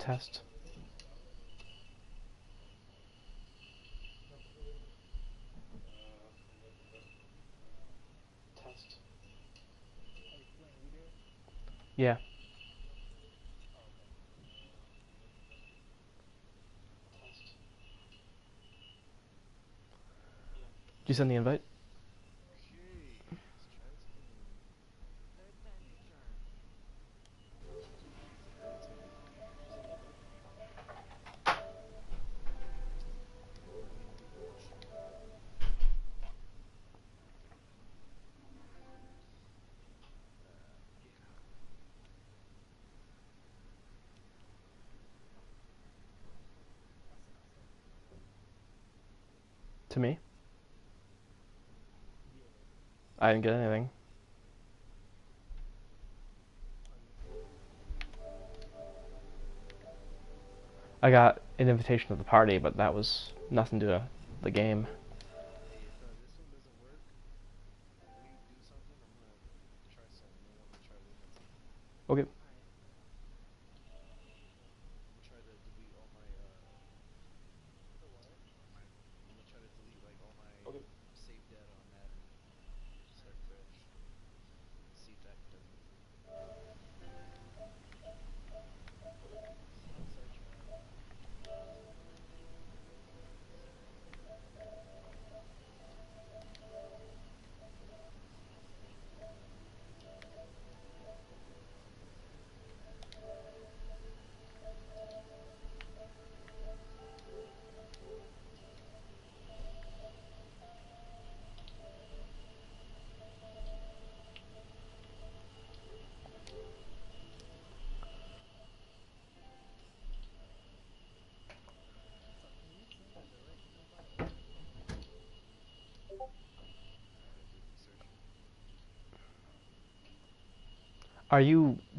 Test. Test. Yeah. Did you send the invite? To me? I didn't get anything. I got an invitation to the party, but that was nothing to the game. Okay.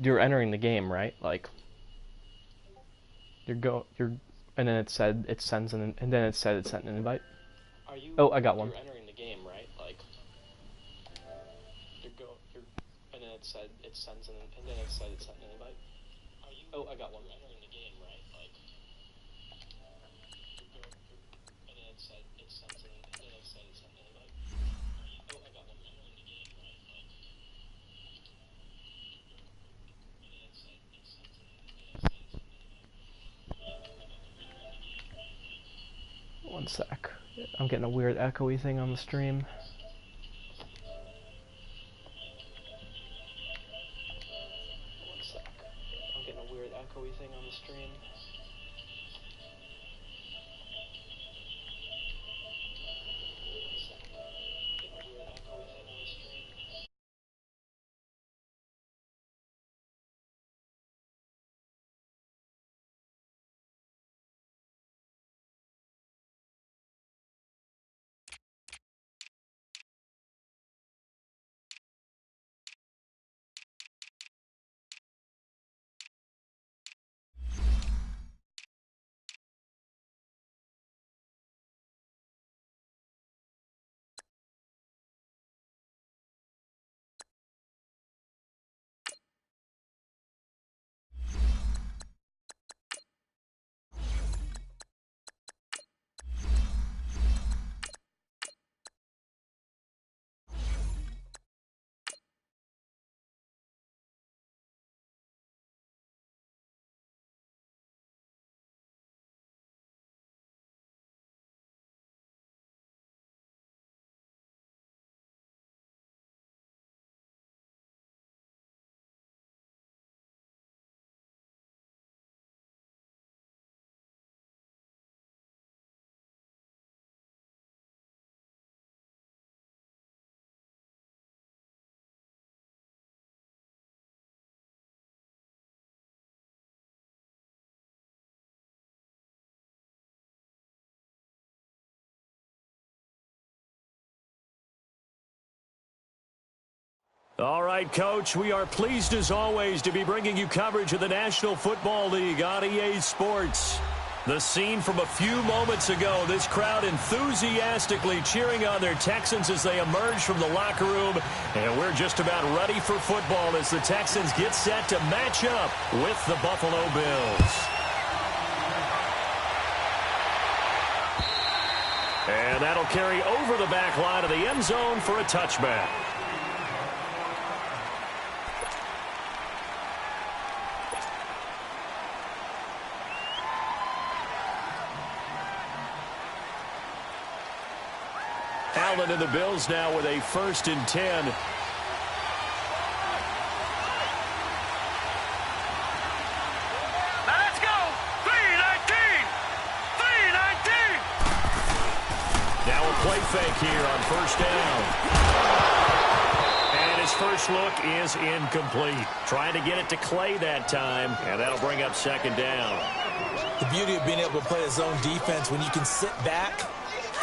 You're entering the game, right? Like you're and then it said it sends an and then it said it sent an invite. Oh, I got one. You're entering the game, right? Like you're and then it said it sends an and then it said it sent an invite. Oh, I got one. You're entering the game, right? Like and then it said it sends an and then it said it sent an invite. Oh, I got one. You're entering the game, right? Like and then it said it sends an and then it said it sent an invite. One sec. I'm getting a weird echoey thing on the stream. One sec. I'm getting a weird echoey thing on the stream. All right, Coach, we are pleased as always to be bringing you coverage of the National Football League on EA Sports. The scene from a few moments ago, this crowd enthusiastically cheering on their Texans as they emerge from the locker room. And we're just about ready for football as the Texans get set to match up with the Buffalo Bills. And that'll carry over the back line of the end zone for a touchback. Allen and the Bills now with a 1st and 10. Let's go! 3-19! 3-19! Now a play fake here on 1st down. And his first look is incomplete. Trying to get it to Clay that time, and that'll bring up 2nd down. The beauty of being able to play a zone defense when you can sit back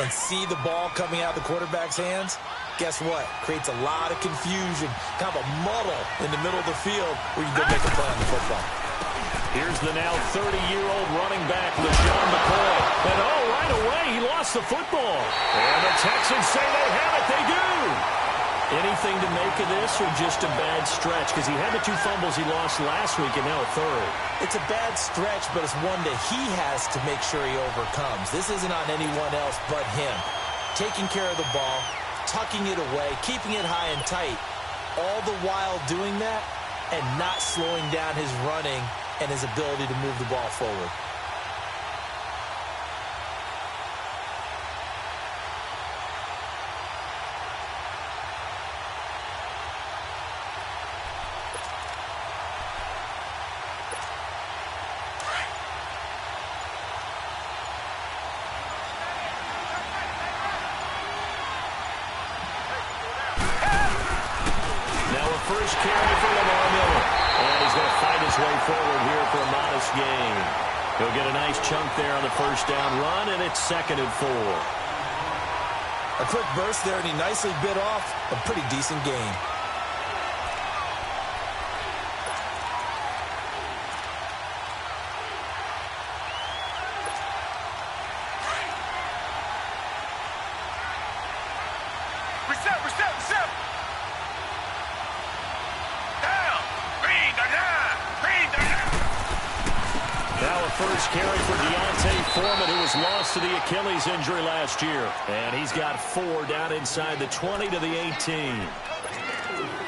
and see the ball coming out of the quarterback's hands, guess what? Creates a lot of confusion, kind of a muddle in the middle of the field where you go make a play on the football. Here's the now 30-year-old running back, LeSean McCoy. And right away, he lost the football. And the Texans say they have it. They do. Anything to make of this or just a bad stretch? Because he had the 2 fumbles he lost last week and now a 3rd. It's a bad stretch, but it's one that he has to make sure he overcomes. This isn't on anyone else but him. Taking care of the ball, tucking it away, keeping it high and tight, all the while doing that and not slowing down his running and his ability to move the ball forward. First carry for Lamar Miller. And he's going to fight his way forward here for a modest gain. He'll get a nice chunk there on the 1st down run, and it's 2nd and 4. A quick burst there, and he nicely bit off a pretty decent gain. Reset! Now a first carry for Deontay Foreman, who was lost to the Achilles injury last year. And he's got 4 down inside the 20 to the 18.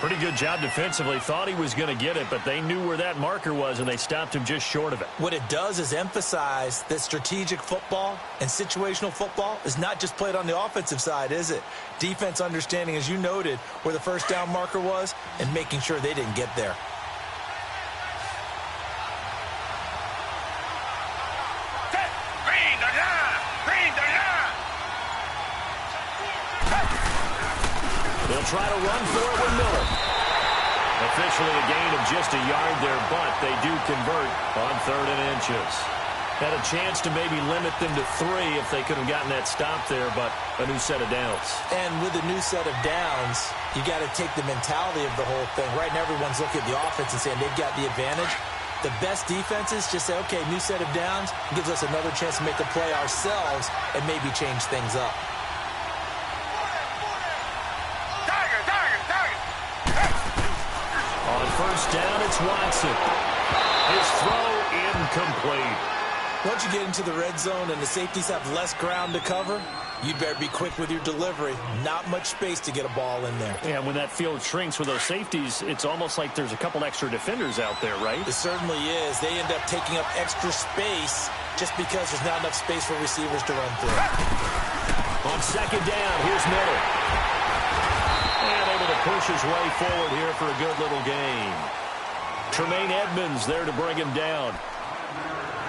Pretty good job defensively. Thought he was going to get it, but they knew where that marker was, and they stopped him just short of it. What it does is emphasize that strategic football and situational football is not just played on the offensive side, is it? Defense understanding, as you noted, where the 1st down marker was and making sure they didn't get there. They'll try to run for it with Miller. Officially a gain of just a yard there, but they do convert on 3rd and inches. Had a chance to maybe limit them to 3 if they could have gotten that stop there, but a new set of downs. And with a new set of downs, you got to take the mentality of the whole thing. Right now, everyone's looking at the offense and saying they've got the advantage. The best defenses just say, okay, new set of downs, gives us another chance to make a play ourselves and maybe change things up. On 1st down, it's Watson. His throw incomplete. Once you get into the red zone and the safeties have less ground to cover, you'd better be quick with your delivery. Not much space to get a ball in there. Yeah, when that field shrinks with those safeties, it's almost like there's a couple extra defenders out there, right? It certainly is. They end up taking up extra space just because there's not enough space for receivers to run through. On 2nd down, here's Miller. And able to push his way forward here for a good little gain. Tremaine Edmonds there to bring him down.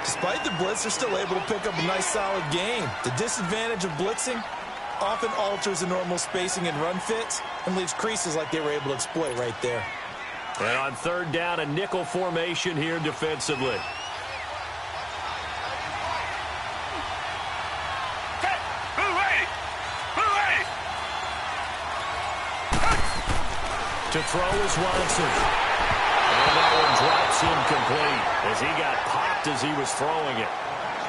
Despite the blitz, they're still able to pick up a nice, solid gain. The disadvantage of blitzing often alters the normal spacing and run fits and leaves creases like they were able to exploit right there. And on 3rd down, a nickel formation here defensively. To throw is Watson. And that one drops incomplete as he got popped as he was throwing it.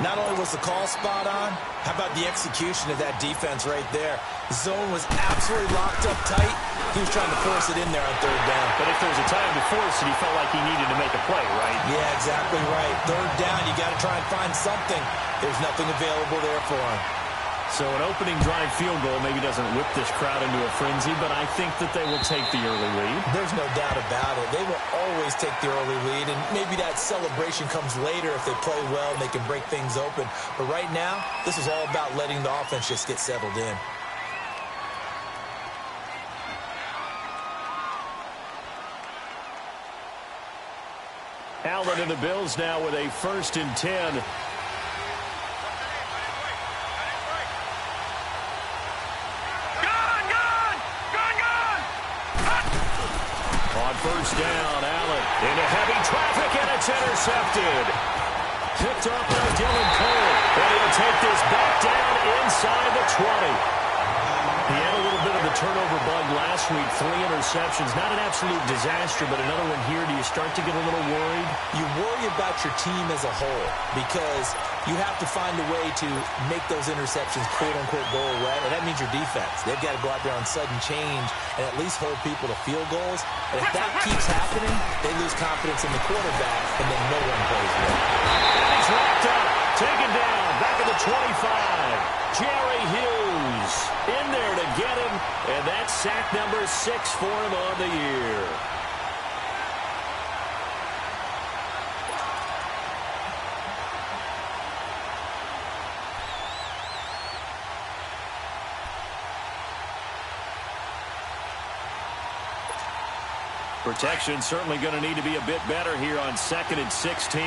Not only was the call spot on, how about the execution of that defense right there? The zone was absolutely locked up tight. He was trying to force it in there on 3rd down. But if there was a time to force it, he felt like he needed to make a play, right? Yeah, exactly right. 3rd down, you got to try and find something. There's nothing available there for him. So an opening drive field goal maybe doesn't whip this crowd into a frenzy, but I think that they will take the early lead. There's no doubt about it. They will always take the early lead, and maybe that celebration comes later if they play well and they can break things open. But right now, this is all about letting the offense just get settled in. Allen and the Bills now with a 1st and 10. On 1st down, Allen into heavy traffic, and it's intercepted. Picked up by Dylan Cole, and he'll take this back down inside the 20. He had a little bit of the turnover bug last week, 3 interceptions. Not an absolute disaster, but another one here. Do you start to get a little worried? You worry about your team as a whole because you have to find a way to make those interceptions, quote-unquote, go away, and that means your defense. They've got to go out there on sudden change and at least hold people to field goals. And if that keeps happening, they lose confidence in the quarterback, and then no one plays well. And he's wrapped up, taken down, back at the 25. Jerry Hughes in there to get him, and that's sack number 6 for him on the year. Protection certainly going to need to be a bit better here on 2nd and 16.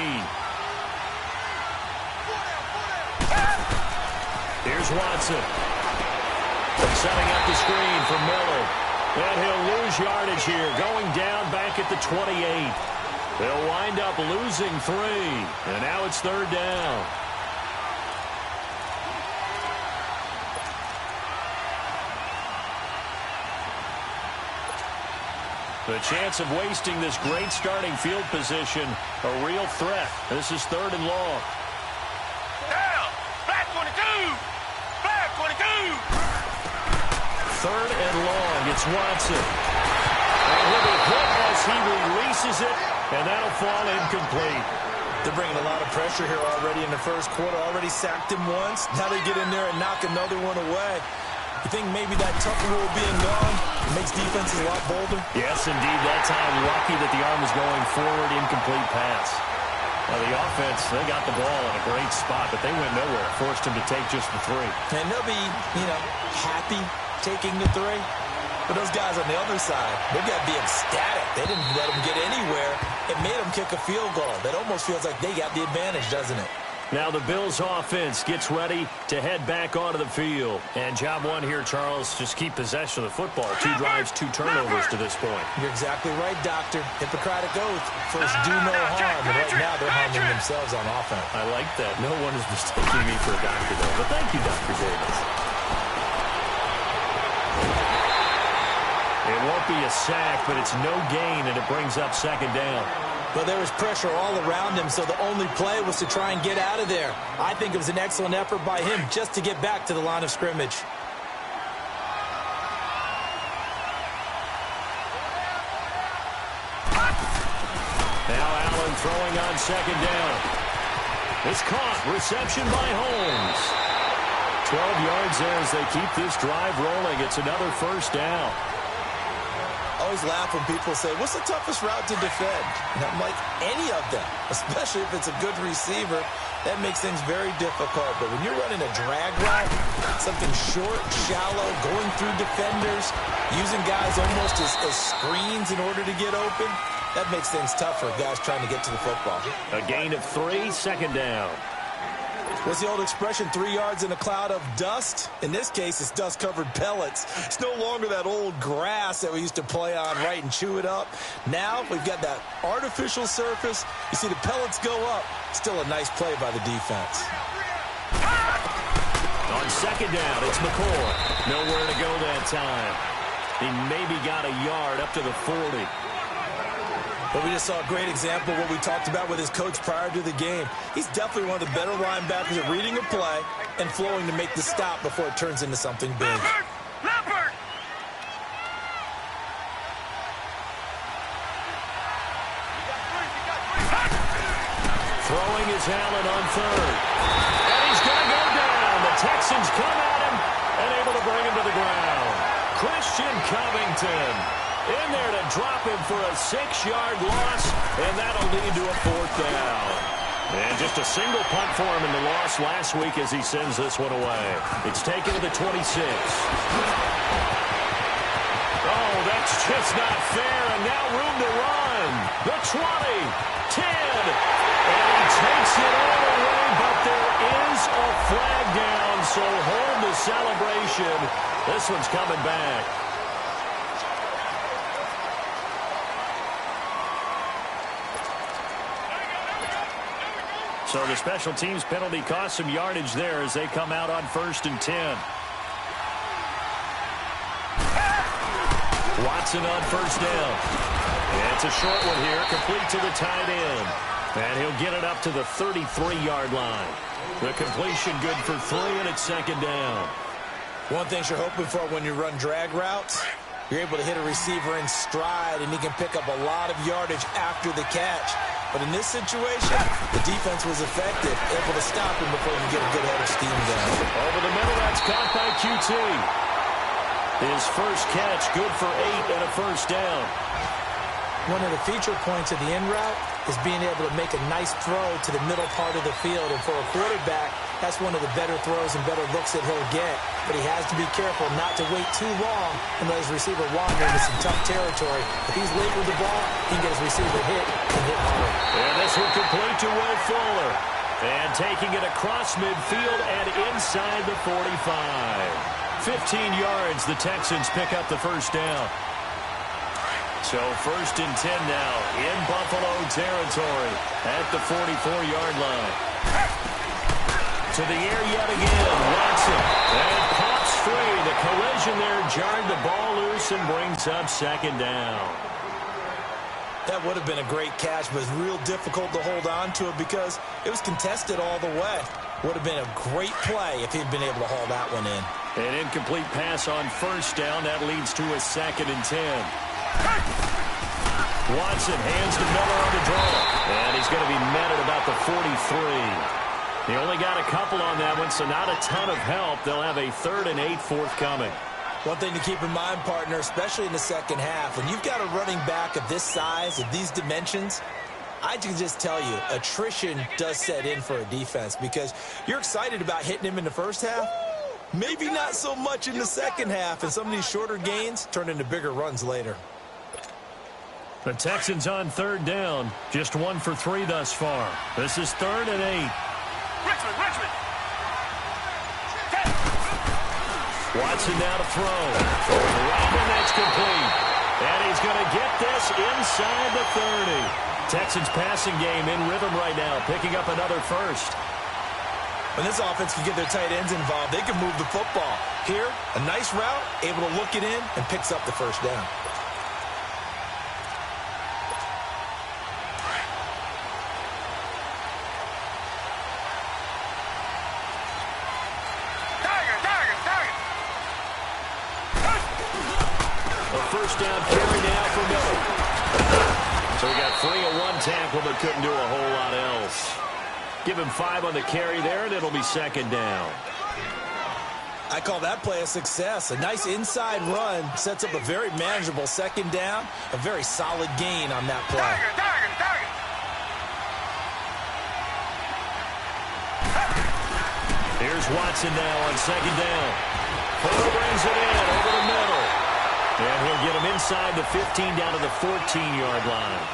Here's Watson. Setting up the screen for Miller. And he'll lose yardage here, going down back at the 28. They'll wind up losing 3. And now it's 3rd down. The chance of wasting this great starting field position, a real threat. This is 3rd and long. Down! Flat 22! Flat 22! 3rd and long. It's Watson. And he'll be hit as he releases it, and that'll fall incomplete. They're bringing a lot of pressure here already in the first quarter. Already sacked him once. Now they get in there and knock another one away. You think maybe that tougher rule being gone makes defenses a lot bolder? Yes, indeed. That time, lucky that the arm was going forward, incomplete pass. Now, the offense, they got the ball in a great spot, but they went nowhere. Forced him to take just the 3. And they'll be, happy taking the 3. But those guys on the other side, they've got to be ecstatic. They didn't let them get anywhere. It made them kick a field goal. That almost feels like they got the advantage, doesn't it? Now the Bills offense gets ready to head back onto the field. And job 1 here, Charles, just keep possession of the football. 2 drives, 2 turnovers to this point. You're exactly right, Doctor. Hippocratic oath. First, do no harm. And right now, they're harming themselves on offense. I like that. No one is mistaking me for a doctor, though. But thank you, Dr. Davis. It won't be a sack, but it's no gain, and it brings up 2nd down. But there was pressure all around him, so the only play was to try and get out of there. I think it was an excellent effort by him just to get back to the line of scrimmage. Now Allen throwing on 2nd down. It's caught. Reception by Holmes. 12 yards there as they keep this drive rolling. It's another 1st down. I always laugh when people say, what's the toughest route to defend? And I'm like, any of them, especially if it's a good receiver. That makes things very difficult. But when you're running a drag route, something short, shallow, going through defenders, using guys almost as screens in order to get open, that makes things tough for guys trying to get to the football. A gain of 3, 2nd down. What's the old expression, 3 yards in a cloud of dust? In this case, it's dust-covered pellets. It's no longer that old grass that we used to play on, right, and chew it up. Now we've got that artificial surface. You see the pellets go up. Still a nice play by the defense. On 2nd down, it's McCoy. Nowhere to go that time. He maybe got a yard up to the 40. But we just saw a great example of what we talked about with his coach prior to the game. He's definitely one of the better linebackers at reading a play and flowing to make the stop before it turns into something big. Leopard! Throwing is Allen on 3rd. And he's going to go down. The Texans come out Jim Covington in there to drop him for a 6-yard loss, and that'll lead to a 4th down. And just a single punt for him in the loss last week as he sends this one away. It's taken to the 26. Oh, that's just not fair, and now room to run. The 20, 10, and he takes it all away, but there is a flag down, so hold the celebration. This one's coming back. So the special teams penalty cost some yardage there as they come out on 1st and 10. Watson on 1st down. And it's a short one here, complete to the tight end. And he'll get it up to the 33-yard line. The completion good for 3, and it's 2nd down. One thing you're hoping for when you run drag routes, you're able to hit a receiver in stride, and he can pick up a lot of yardage after the catch. But in this situation, the defense was effective, able to stop him before he can get a good head of steam going. Over the middle, that's caught by QT. His first catch, good for 8 and a 1st down. One of the feature points of the in route is being able to make a nice throw to the middle part of the field. And for a quarterback, that's one of the better throws and better looks that he'll get. But he has to be careful not to wait too long and let his receiver wander into some tough territory. If he's late with the ball, he can get his receiver hit and hit hard. And this one complete to Will Fuller. And taking it across midfield and inside the 45. 15 yards, the Texans pick up the 1st down. So 1st and 10 now in Buffalo territory at the 44-yard line. To the air yet again, Watson. And pops free. The collision there jarred the ball loose and brings up 2nd down. That would have been a great catch, but it's real difficult to hold on to it because it was contested all the way. Would have been a great play if he'd been able to haul that one in. An incomplete pass on 1st down. That leads to a 2nd and 10. Watson hands to Miller on the draw. And he's going to be met at about the 43. He only got a couple on that one, so not a ton of help. They'll have a 3rd and 8 forthcoming. One thing to keep in mind, partner, especially in the second half, when you've got a running back of this size, of these dimensions, I can just tell you, attrition does set in for a defense because you're excited about hitting him in the first half. Maybe not so much in the second half, and some of these shorter gains turn into bigger runs later. The Texans on 3rd down. Just 1 for 3 thus far. This is 3rd and 8. Richmond. Watson now to throw. Right, and that's complete. And he's going to get this inside the 30. Texans passing game in rhythm right now, picking up another 1st. When this offense can get their tight ends involved, they can move the football. Here, a nice route, able to look it in, and picks up the 1st down. Down carry now for Miller. So we got 3 on 1 tackle, but couldn't do a whole lot else. Give him 5 on the carry there, and it'll be 2nd down. I call that play a success. A nice inside run sets up a very manageable 2nd down. A very solid gain on that play. Here's Watson now on 2nd down. Fuller brings it in over the middle. And he'll get him inside the 15 down to the 14-yard line.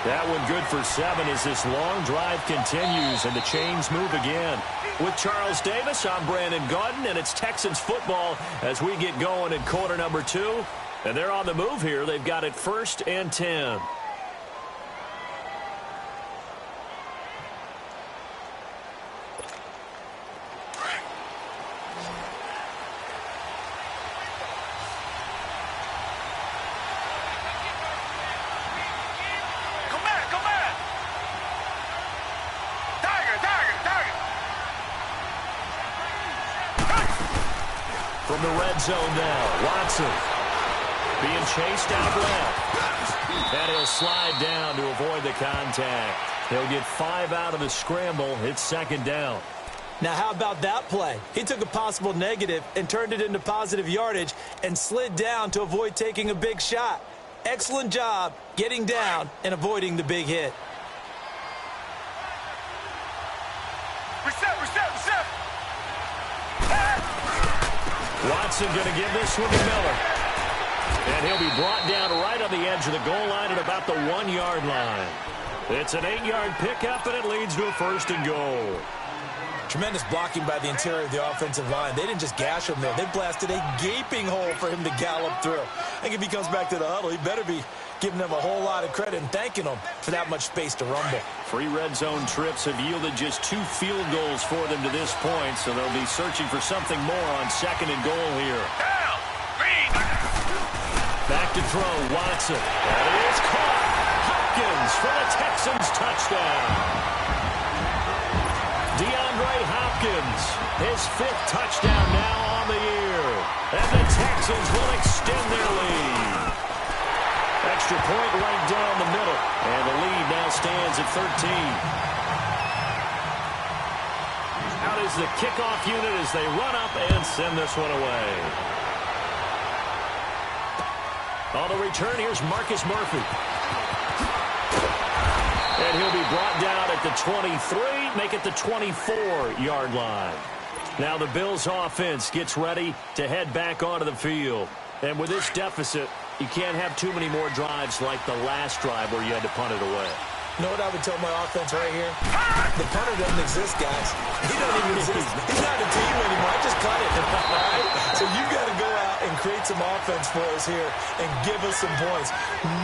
That one good for 7 as this long drive continues and the chains move again. With Charles Davis, I'm Brandon Gaudin, and it's Texans football as we get going in quarter number 2. And they're on the move here. They've got it 1st and 10. From the red zone now, Watson being chased out left. And he'll slide down to avoid the contact. He'll get 5 out of the scramble. It's 2nd down. Now, how about that play? He took a possible negative and turned it into positive yardage and slid down to avoid taking a big shot. Excellent job getting down and avoiding the big hit. Reset. Watson going to give this one to Miller. And he'll be brought down right on the edge of the goal line at about the 1-yard line. It's an 8-yard pickup, and it leads to a 1st and goal. Tremendous blocking by the interior of the offensive line. They didn't just gash him there. They blasted a gaping hole for him to gallop through. I think if he comes back to the huddle, he better be giving them a whole lot of credit and thanking them for that much space to rumble. 3 red zone trips have yielded just 2 field goals for them to this point, so they'll be searching for something more on 2nd and goal here. Down. Green. Back to throw, Watson. And it is caught. Hopkins for the Texans touchdown. DeAndre Hopkins, his 5th touchdown now on the year. And the Texans will extend their lead. Extra point right down the middle. And the lead now stands at 13. Out is the kickoff unit as they run up and send this one away. On the return, here's Marcus Murphy. And he'll be brought down at the 23, make it the 24-yard line. Now the Bills' offense gets ready to head back onto the field. And with this deficit, you can't have too many more drives like the last drive where you had to punt it away. You know what I would tell my offense right here? The punter doesn't exist, guys. He doesn't even exist. He's not a team anymore. I just cut it. All right? So you've got to go out and create some offense for us here and give us some points.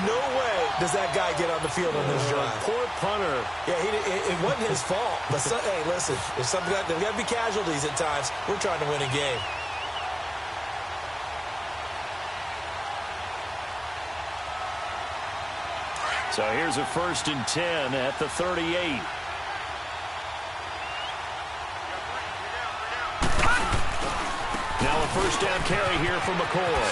No way does that guy get on the field on this drive. Poor punter. Yeah, it wasn't his fault. But, hey, listen, there's got to be casualties at times. We're trying to win a game. So here's a 1st and 10 at the 38. Now a 1st down carry here for McCoy.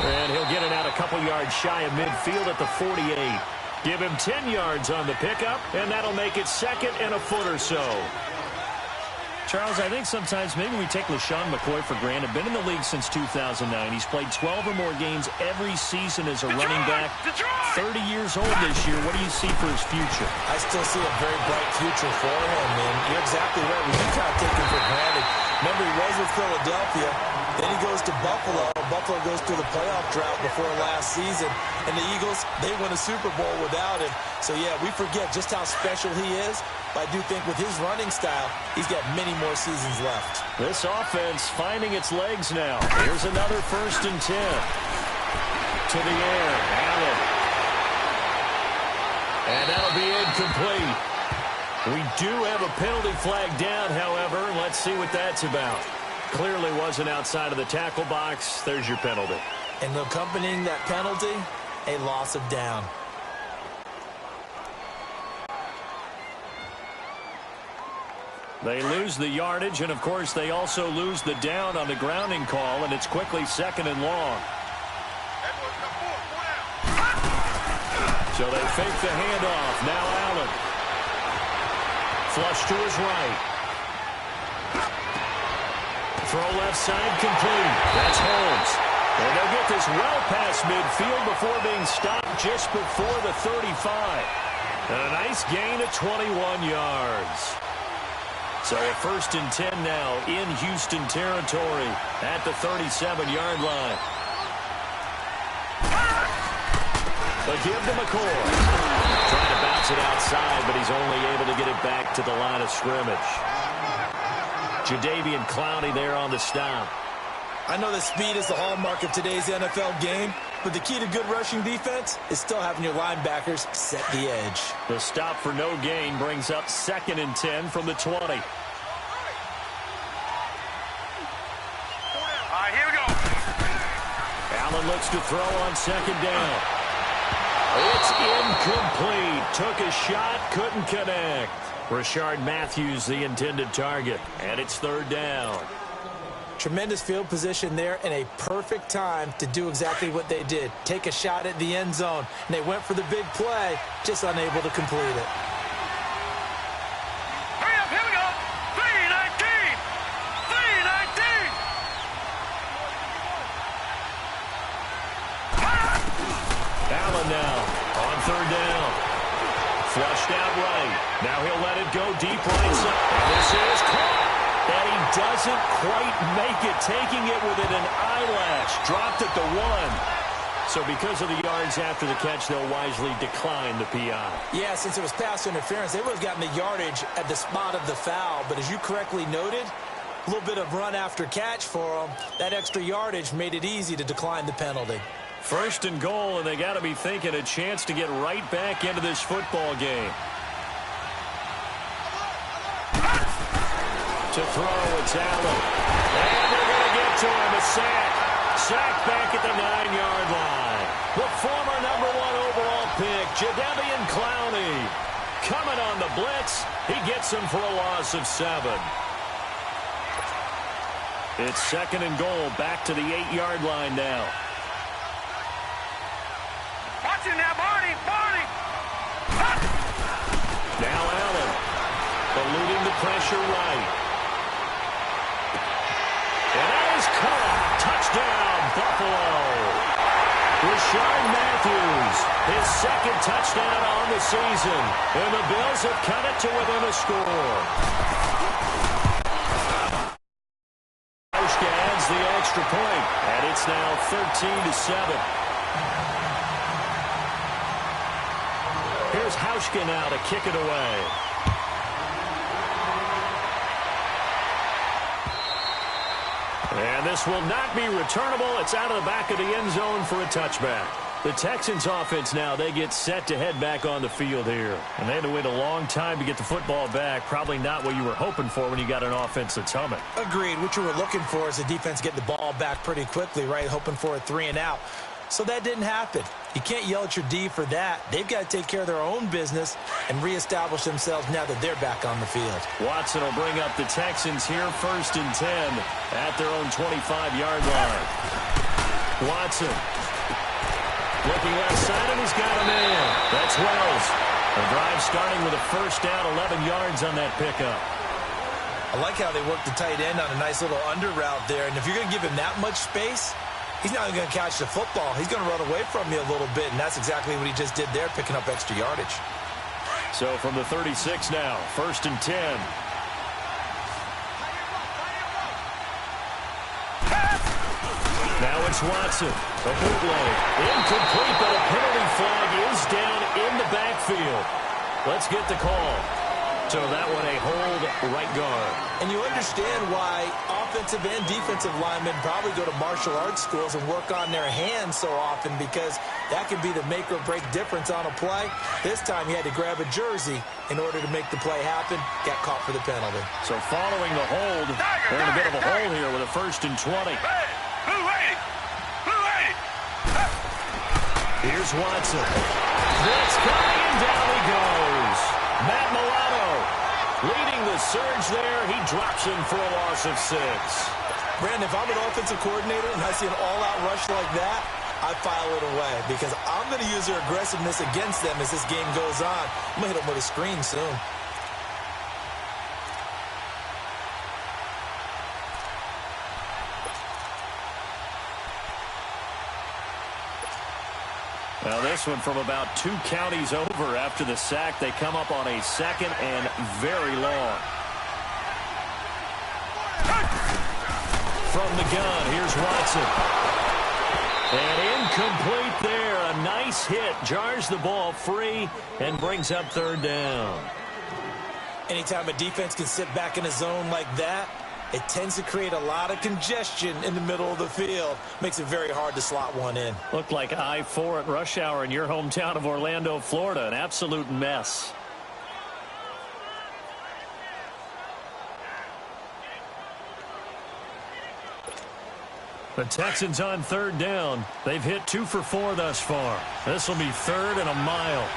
And he'll get it out a couple yards shy of midfield at the 48. Give him 10 yards on the pickup, and that'll make it 2nd and a foot or so. Charles, I think sometimes maybe we take LaShawn McCoy for granted. Been in the league since 2009. He's played 12 or more games every season as a running back. 30 years old this year. What do you see for his future? I still see a very bright future for him, and you're exactly right. We do kind of take him for granted. Remember, he was with Philadelphia. Then he goes to Buffalo. Buffalo goes through the playoff drought before last season. And the Eagles, they win a Super Bowl without him. So, yeah, we forget just how special he is. But I do think with his running style, he's got many more seasons left. This offense finding its legs now. Here's another 1st and 10. To the air. Allen. And that'll be incomplete. We do have a penalty flag down, however. Let's see what that's about. Clearly wasn't outside of the tackle box. There's your penalty. And accompanying that penalty, a loss of down. They lose the yardage, and, of course, they also lose the down on the grounding call, and it's quickly 2nd and long. So they fake the handoff. Now Allen. Flush to his right. Throw left side complete. That's Holmes. And they'll get this well past midfield before being stopped just before the 35. And a nice gain of 21 yards. So a 1st and 10 now in Houston territory at the 37-yard line. The give to McCoy. Trying to bounce it outside, but he's only able to get it back to the line of scrimmage. Jadeveon Clowney there on the stop. I know that speed is the hallmark of today's NFL game, but the key to good rushing defense is still having your linebackers set the edge. The stop for no gain brings up 2nd and 10 from the 20. All right, here we go. Allen looks to throw on 2nd down. It's incomplete. Took a shot, couldn't connect. Rashard Matthews, the intended target, and it's 3rd down. Tremendous field position there and a perfect time to do exactly what they did. Take a shot at the end zone. And they went for the big play, just unable to complete it. finds some. And this is caught. And he doesn't quite make it, taking it within an eyelash. Dropped at the 1. So because of the yards after the catch, they'll wisely decline the PI. Yeah, since it was pass interference, they would have gotten the yardage at the spot of the foul. But as you correctly noted, a little bit of run after catch for them. That extra yardage made it easy to decline the penalty. First and goal, and they got to be thinking a chance to get right back into this football game. To throw, it's Allen. And they're going to get to him, a sack. Sack back at the 9-yard line. The former number 1 overall pick, Jadeveon Clowney. Coming on the blitz. He gets him for a loss of 7. It's second and goal, back to the 8-yard line now. Watch it now, Barney! Barney! Now Allen. Eluding the pressure right. And that is caught. Touchdown, Buffalo. Rashard Matthews, his second touchdown on the season. And the Bills have cut it to within a score. Hauschka adds the extra point, and it's now 13-7. Here's Hauschka now to kick it away. And this will not be returnable. It's out of the back of the end zone for a touchback. The Texans offense now, they get set to head back on the field here. And they had to wait a long time to get the football back. Probably not what you were hoping for when you got an offense that's humming. Agreed. What you were looking for is the defense get the ball back pretty quickly, right? Hoping for a 3 and out. So that didn't happen. You can't yell at your D for that. They've got to take care of their own business and reestablish themselves now that they're back on the field. Watson will bring up the Texans here, 1st and 10 at their own 25-yard line. Watson looking left side, and he's got him in. That's Wells. The drive starting with a first down, 11 yards on that pickup. I like how they work the tight end on a nice little under route there. And if you're going to give him that much space, he's not even going to catch the football. He's going to run away from you a little bit, and that's exactly what he just did there, picking up extra yardage. So from the 36 now, 1st and 10. Now it's Watson. A bootleg. Incomplete, but a penalty flag is down in the backfield. Let's get the call. So that one a hold right guard. And you understand why offensive and defensive linemen probably go to martial arts schools and work on their hands so often, because that can be the make or break difference on a play. This time he had to grab a jersey in order to make the play happen. Got caught for the penalty. So following the hold, they're in a bit of a hole here with a 1st and 20. Here's Watson. That's coming, and down he goes. Matt Milano leading the surge there. He drops him for a loss of 6. Brandon, if I'm an offensive coordinator and I see an all-out rush like that, I file it away, because I'm going to use their aggressiveness against them as this game goes on. I'm going to hit them with a screen soon. Well, this one from about 2 counties over after the sack. They come up on a 2nd and very long. From the gun, here's Watson. And incomplete there. A nice hit. Jars the ball free and brings up 3rd down. Anytime a defense can sit back in a zone like that, it tends to create a lot of congestion in the middle of the field. Makes it very hard to slot one in. Looked like I-4 at rush hour in your hometown of Orlando, Florida. An absolute mess. The Texans on 3rd down. They've hit 2 for 4 thus far. This will be 3rd and a mile.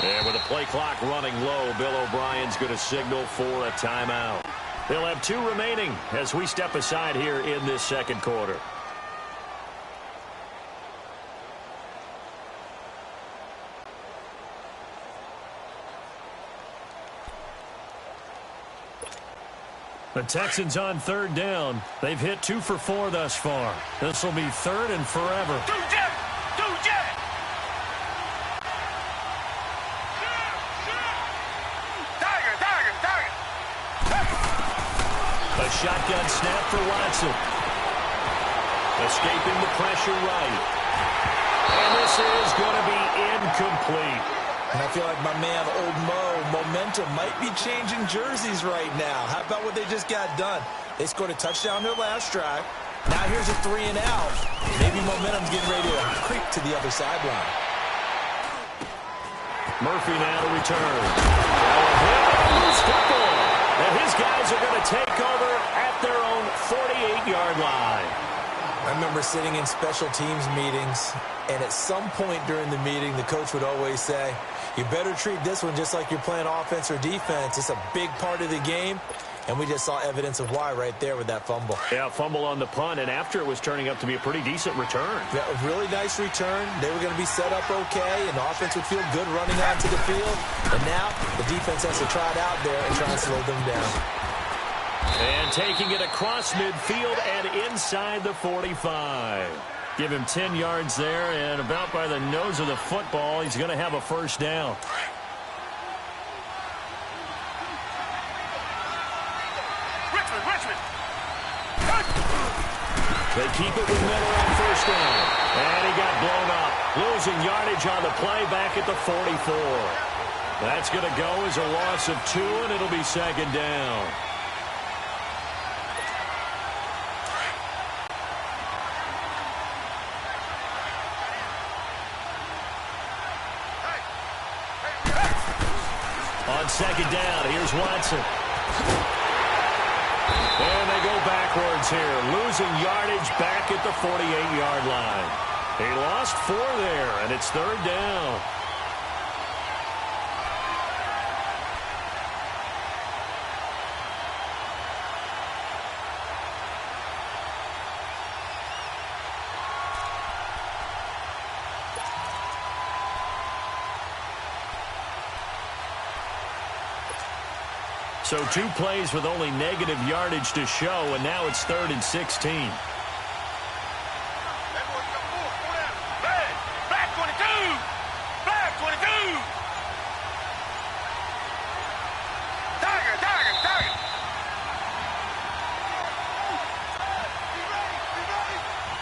And with the play clock running low, Bill O'Brien's going to signal for a timeout. They'll have 2 remaining as we step aside here in this 2nd quarter. The The Texans on third down. They've hit 2 for 4 thus far. This will be third and forever. A shotgun snap for Watson. Escaping the pressure right. And this is going to be incomplete. And I feel like my man, Old Mo, momentum might be changing jerseys right now. How about what they just got done? They scored a touchdown their last drive. Now here's a 3 and out. Maybe momentum's getting ready to creep to the other sideline. Murphy now to return. Loose football. And his guys are going to take over at their own 48-yard line. I remember sitting in special teams meetings, and at some point during the meeting, the coach would always say, you better treat this one just like you're playing offense or defense. It's a big part of the game, and we just saw evidence of why right there with that fumble. Yeah, fumble on the punt, and after it was turning up to be a pretty decent return. Yeah, a really nice return. They were going to be set up okay, and the offense would feel good running onto the field. And now the defense has to try it out there and try and slow them down. And taking it across midfield and inside the 45. Give him 10 yards there, and about by the nose of the football, he's going to have a first down. Richmond. They keep it with Miller on first down. And he got blown up. Losing yardage on the play back at the 44. That's going to go as a loss of 2, and it'll be second down. On second down, here's Watson. And they go backwards here, losing yardage back at the 48-yard line. He lost 4 there, and it's third down. So 2 plays with only negative yardage to show, and now it's 3rd and 16. Back 22! Back 22! Tiger!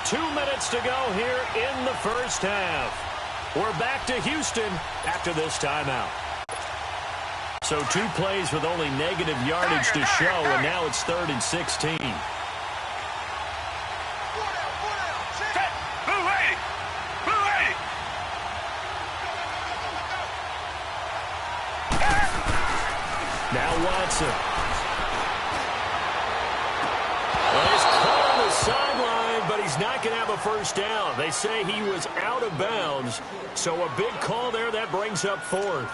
2 minutes to go here in the first half. We're back to Houston after this timeout. So 2 plays with only negative yardage to show, and now it's 3rd and 16. Now Watson. Well, he's caught on the sideline, but he's not going to have a first down. They say he was out of bounds, so a big call there. That brings up 4th.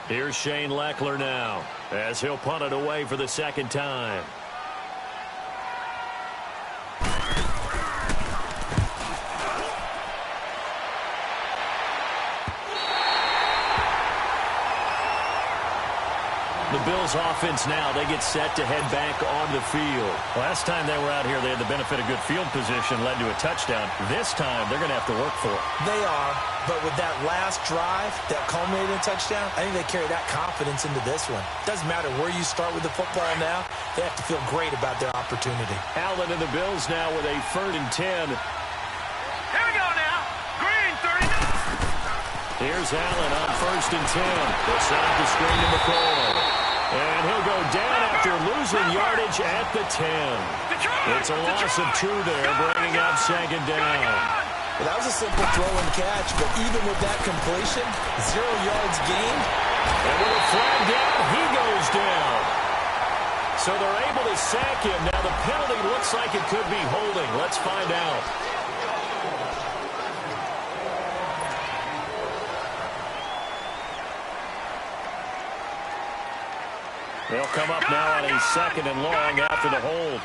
Here's Shane Leckler now, as he'll punt it away for the second time. The Bills offense now, they get set to head back on the field. Last time they were out here, they had the benefit of good field position, led to a touchdown. This time, they're going to have to work for it. They are, but with that last drive that culminated in a touchdown, I think they carry that confidence into this one. Doesn't matter where you start with the football now, they have to feel great about their opportunity. Allen and the Bills now with a 3rd and 10. Here we go now. Green 39. Here's Allen on 1st and 10. They'll set up the screen to McCoy. And he'll go down after losing yardage at the 10. It's a loss of 2 there, bringing up second down. Well, that was a simple throw and catch, but even with that completion, 0 yards gained. And with a flag down, he goes down. So they're able to sack him. Now the penalty looks like it could be holding. Let's find out. They'll come up now on a 2nd and long after the hold.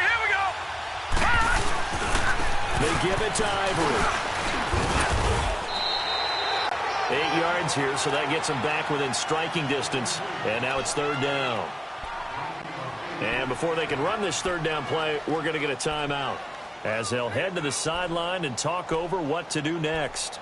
Here we go. They give it to Ivory. A 8 yards here, so that gets them back within striking distance. And now it's third down. And before they can run this third down play, we're going to get a timeout, as they'll head to the sideline and talk over what to do next.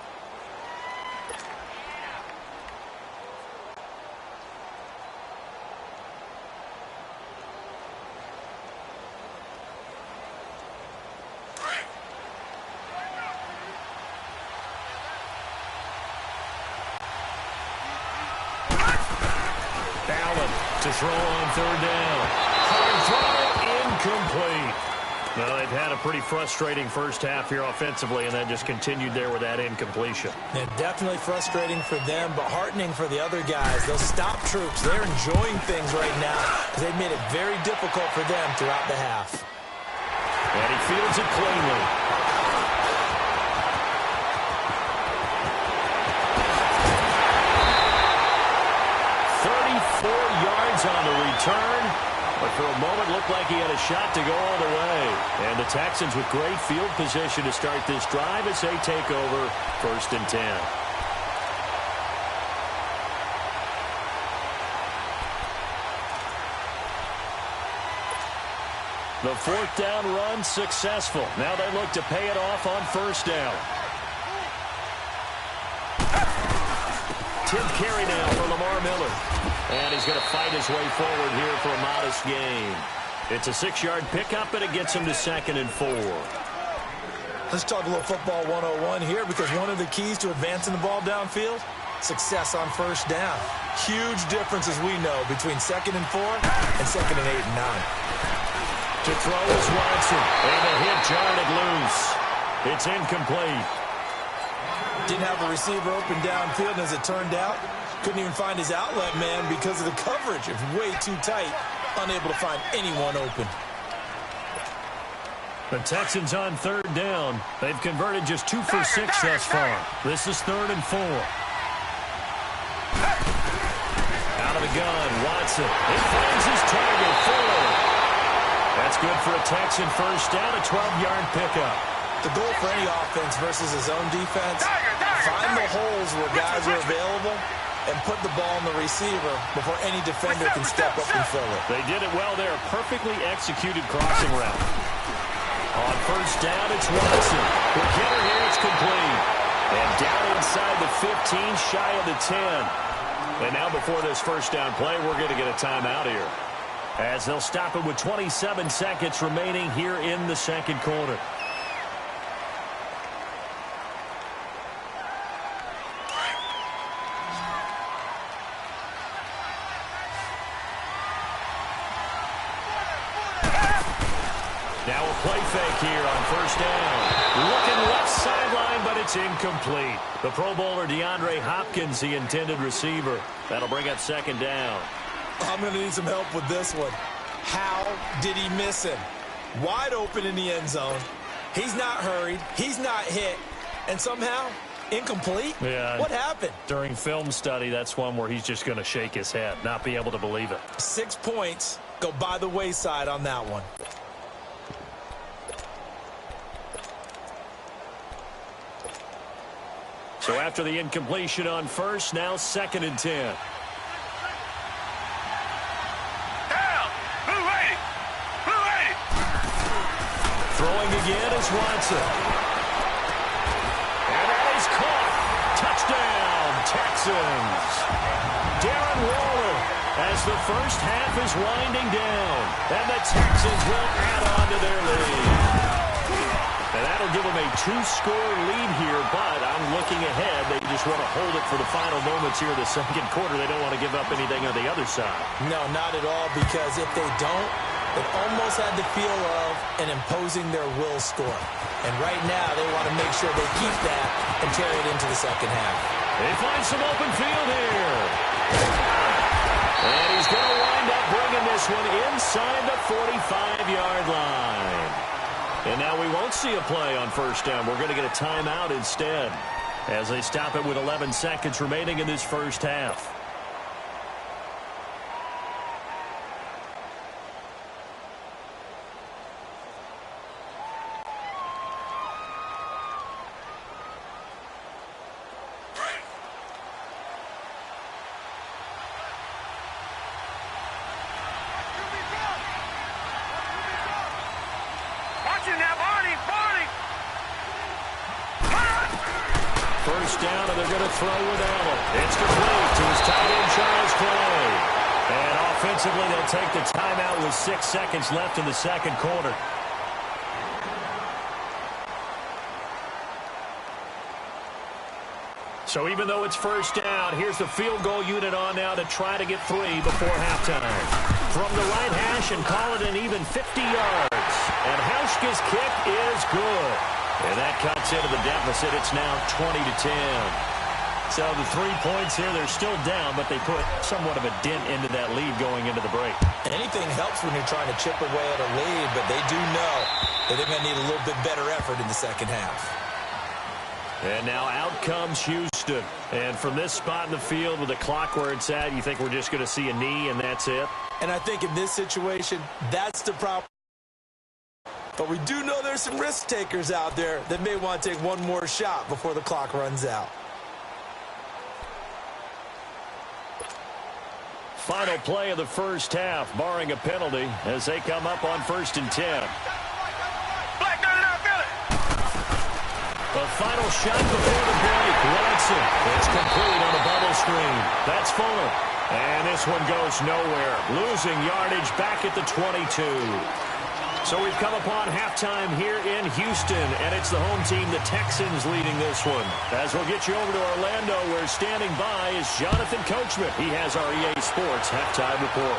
To throw on third down. Hard throw, incomplete. Well, they've had a pretty frustrating first half here offensively, and then just continued there with that incompletion. Yeah, definitely frustrating for them, but heartening for the other guys. Those stop troops, they're enjoying things right now because they've made it very difficult for them throughout the half. And he fields it cleanly. On the return, but for a moment looked like he had a shot to go all the way. And the Texans with great field position to start this drive as they take over 1st and 10. The 4th down run successful. Now they look to pay it off on 1st down. 10th carry now for Lamar Miller. And he's going to fight his way forward here for a modest gain. It's a 6-yard pickup, and it gets him to 2nd and 4. Let's talk a little football 101 here, because one of the keys to advancing the ball downfield, success on 1st down. Huge difference, as we know, between 2nd and 4 and 2nd and 8 and 9. To throw is Watson, and the hit jarred it loose. It's incomplete. Didn't have a receiver open downfield, and as it turned out, couldn't even find his outlet man because of the coverage. It's way too tight, unable to find anyone open. The Texans on 3rd down. They've converted just 2 for 6 thus far. This is 3rd and 4. Out of the gun, Watson. He finds his target, Fuller. That's good for a Texan 1st down, a 12-yard pickup. The goal for any offense versus his own defense, find the holes where guys are available and put the ball on the receiver before any defender can step up and fill it. They did it well there. Perfectly executed crossing route. On 1st down, it's Watson. The hitter here, it's complete. And down inside the 15, shy of the 10. And now before this 1st down play, we're going to get a timeout here, as they'll stop it with 27 seconds remaining here in the 2nd quarter. Now a play fake here on 1st down. Looking left sideline, but it's incomplete. The Pro Bowler DeAndre Hopkins, the intended receiver. That'll bring up 2nd down. I'm going to need some help with this one. How did he miss him? Wide open in the end zone. He's not hurried. He's not hit. And somehow, incomplete? Yeah. What happened? During film study, that's one where he's just going to shake his head, not be able to believe it. 6 points go by the wayside on that one. So after the incompletion on 1st, now 2nd and 10. Down! Who ready? Who ready? Throwing again is Watson. And that is caught. Touchdown, Texans. Darren Waller, as the first half is winding down, and the Texans will add on to their lead. And that'll give them a 2-score lead here, but I'm looking ahead. They just want to hold it for the final moments here in the 2nd quarter. They don't want to give up anything on the other side. No, not at all, because if they don't, it almost had the feel of an imposing their will score. And right now, they want to make sure they keep that and carry it into the 2nd half. They find some open field here. And he's going to wind up bringing this one inside the 45-yard line. And now we won't see a play on 1st down. We're going to get a timeout instead, as they stop it with 11 seconds remaining in this 1st half. first down, and they're going to throw with Allen. It's complete to his tight end, Charles Clay. And offensively, they'll take the timeout with 6 seconds left in the second quarter. So even though it's first down, here's the field goal unit on now to try to get 3 before halftime. From the right hash and call it an even 50 yards. And Hauschka's kick is good. And that cuts into the deficit. It's now 20-10. So the 3 points here, they're still down, but they put somewhat of a dent into that lead going into the break. Anything helps when you're trying to chip away at a lead, but they do know that they're going to need a little bit better effort in the second half. And now out comes Houston. And from this spot in the field with the clock where it's at, you think we're just going to see a knee and that's it? And I think in this situation, that's the problem. But we do know there's some risk takers out there that may want to take one more shot before the clock runs out. Final play of the first half, barring a penalty, as they come up on 1st and 10. The final shot before the break. Watson. It's complete on a bubble screen. That's Fuller. And this one goes nowhere. Losing yardage back at the 22. So we've come upon halftime here in Houston, and it's the home team, the Texans, leading this one. As we'll get you over to Orlando, where standing by is Jonathan Coachman. He has our EA Sports halftime report.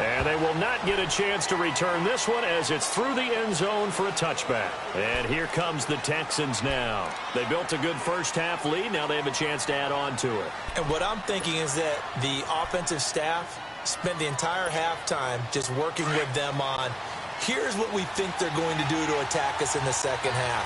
And they will not get a chance to return this one as it's through the end zone for a touchback. And here comes the Texans now. They built a good first half lead. Now they have a chance to add on to it. And what I'm thinking is that the offensive staff spent the entire halftime just working with them on, here's what we think they're going to do to attack us in the second half.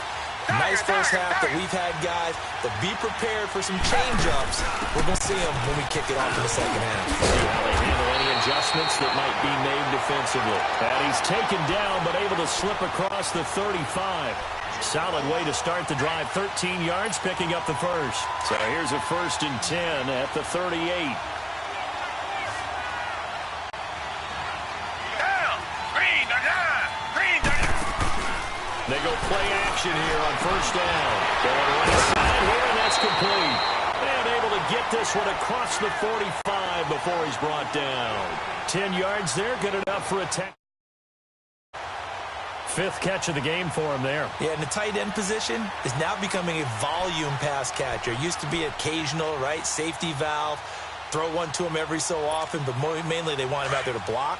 Nice first half that we've had, guys, but be prepared for some change-ups. We're going to see them when we kick it off in the second half. See how they handle any adjustments that might be made defensively. And he's taken down, but able to slip across the 35. Solid way to start the drive. 13 yards, picking up the first. So here's a 1st and 10 at the 38. They go play action here on 1st down. Going right side here, and that's complete. And able to get this one across the 45 before he's brought down. 10 yards there, good enough for a tackle. 5th catch of the game for him there. Yeah, and the tight end position is now becoming a volume pass catcher. It used to be occasional, right, safety valve, throw one to him every so often, but mainly they want him out there to block.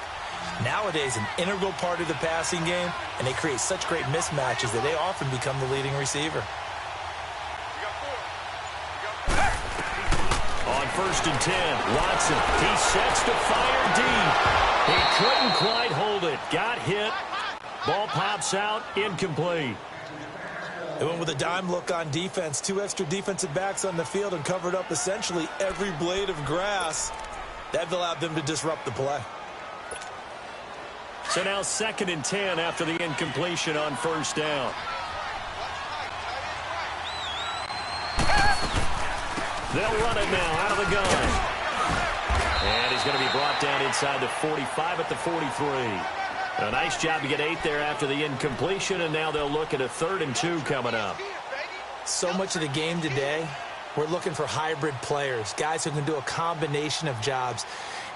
Nowadays, an integral part of the passing game, and they create such great mismatches that they often become the leading receiver. On 1st and 10, Watson, he sets to fire deep. He couldn't quite hold it. Got hit. Ball pops out, incomplete. They went with a dime look on defense. 2 extra defensive backs on the field and covered up essentially every blade of grass. That allowed them to disrupt the play. So now 2nd and 10 after the incompletion on 1st down. They'll run it now out of the gun. And he's going to be brought down inside the 45 at the 43. A nice job to get 8 there after the incompletion, and now they'll look at a 3rd and 2 coming up. So much of the game today, we're looking for hybrid players, guys who can do a combination of jobs.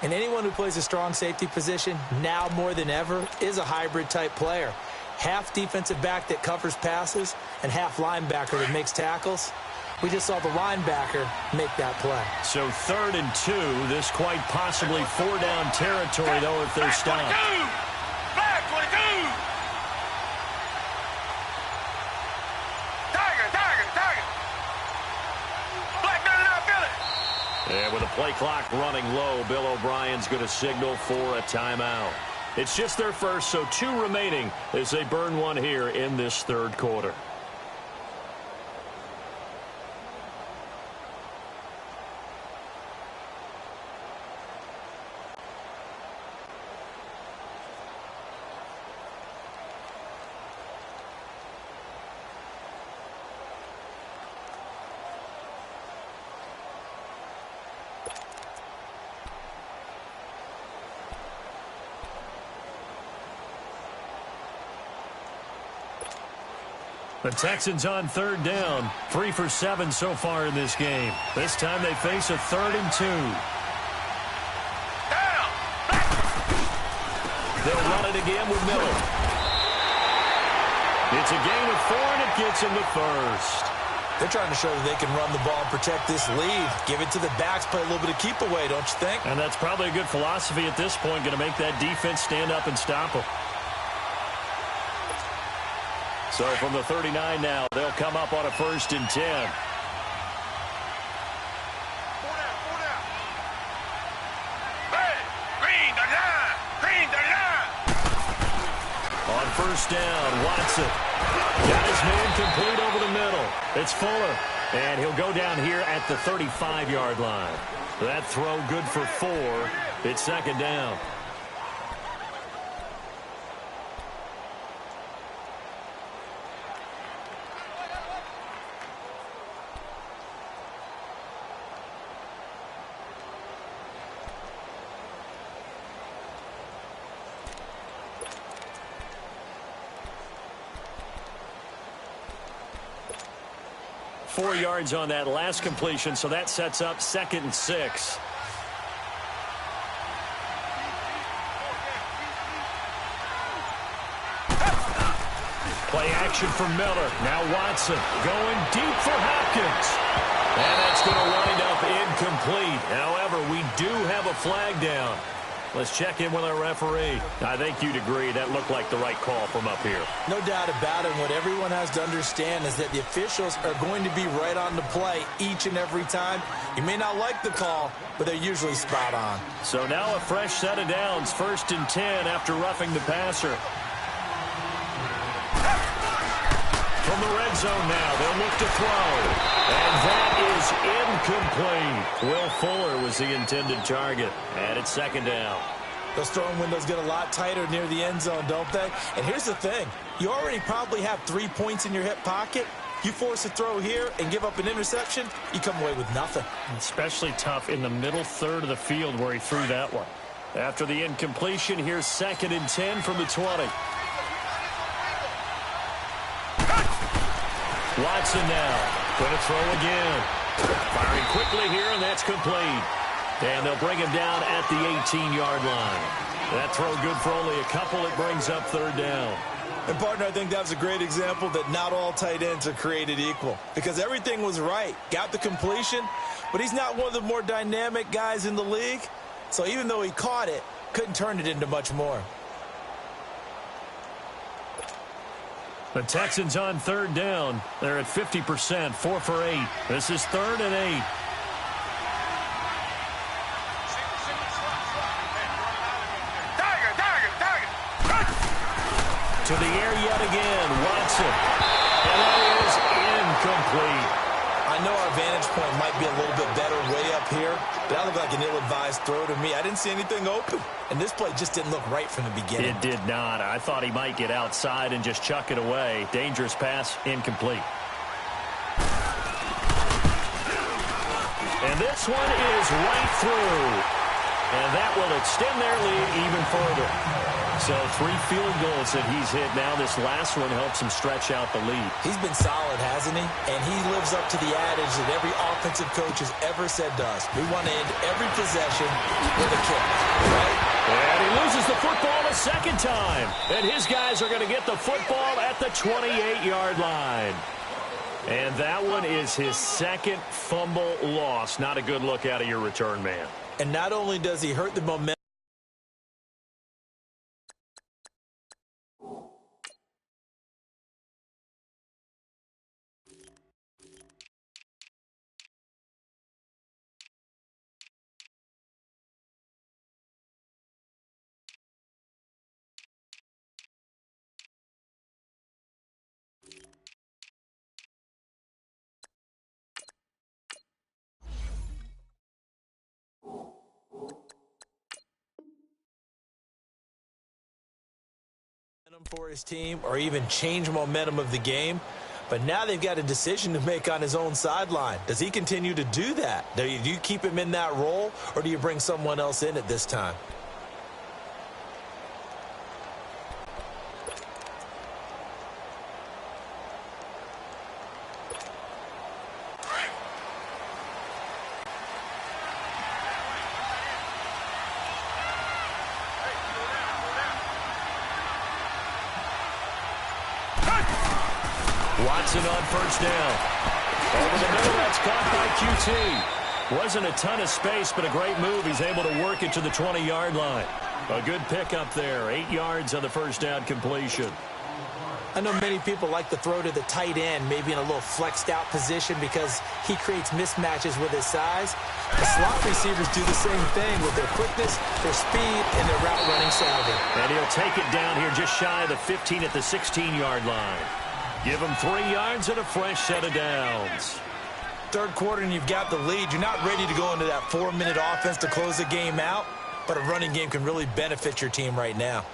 And anyone who plays a strong safety position, now more than ever, is a hybrid-type player. Half defensive back that covers passes and half linebacker that makes tackles. We just saw the linebacker make that play. So 3rd and 2, this quite possibly 4-down territory, though, if they're stopped. Flag 22! Tiger! Black 99 Philly! And with the play clock running low, Bill O'Brien's going to signal for a timeout. It's just their first, so 2 remaining as they burn one here in this 3rd quarter. The Texans on third down. 3 for 7 so far in this game. This time they face a 3rd and 2. They'll run it again with Miller. It's a gain of 4, and it gets him the first. They're trying to show that they can run the ball and protect this lead. Give it to the backs, play a little bit of keep away, don't you think? And that's probably a good philosophy at this point, going to make that defense stand up and stop them. So from the 39 now, they'll come up on a 1st and 10. On 1st down, Watson got his man complete over the middle. It's Fuller, and he'll go down here at the 35-yard line. That throw good for 4. It's 2nd down. Four yards on that last completion, so that sets up 2nd and 6. Play action for Miller. Now Watson going deep for Hopkins. And that's going to wind up incomplete. However, we do have a flag down. Let's check in with our referee. I think you'd agree that looked like the right call from up here. No doubt about it. What everyone has to understand is that the officials are going to be right on the play each and every time. You may not like the call, but they're usually spot on. So now a fresh set of downs, 1st and 10 after roughing the passer. From the red zone now, they'll look to throw. And that is incomplete. Will Fuller was the intended target. And it's 2nd down. Those throwing windows get a lot tighter near the end zone, don't they? And here's the thing. You already probably have 3 points in your hip pocket. You force a throw here and give up an interception, you come away with nothing. Especially tough in the middle third of the field where he threw that one. After the incompletion, here's 2nd and 10 from the 20. Watson now. Going to throw again. Firing quickly here, and that's complete. And they'll bring him down at the 18-yard line. That throw good for only a couple. It brings up 3rd down. And, partner, I think that was a great example that not all tight ends are created equal. Because everything was right. Got the completion, but he's not one of the more dynamic guys in the league. So even though he caught it, couldn't turn it into much more. The Texans on 3rd down. They're at 50%, 4 for 8. This is 3rd and 8. To the air yet again, Watson. And that is incomplete. I know our vantage point might be a little bit better way up here, but that looked like an ill-advised throw to me. I didn't see anything open, and this play just didn't look right from the beginning. It did not. I thought he might get outside and just chuck it away. Dangerous pass, incomplete. And this one is right through. And that will extend their lead even further. So 3 field goals that he's hit now. This last one helps him stretch out the lead. He's been solid, hasn't he? And he lives up to the adage that every offensive coach has ever said to us. We want to end every possession with a kick, right? And he loses the football a 2nd time. And his guys are going to get the football at the 28-yard line. And that one is his 2nd fumble loss. Not a good look out of your return man. And not only does he hurt the momentum, for his team or even change momentum of the game. But now they've got a decision to make on his own sideline. Does he continue to do that? Do you keep him in that role, or do you bring someone else in at this time? Watson on first down. Over the middle, that's caught by QT. Wasn't a ton of space, but a great move. He's able to work it to the 20-yard line. A good pickup there. 8 yards on the first down completion. I know many people like to throw to the tight end, maybe in a little flexed out position because he creates mismatches with his size. The slot receivers do the same thing with their quickness, their speed, and their route running savvy. And he'll take it down here just shy of the 15 at the 16-yard line. Give him 3 yards and a fresh set of downs. Third quarter and you've got the lead. You're not ready to go into that 4-minute offense to close the game out, but a running game can really benefit your team right now.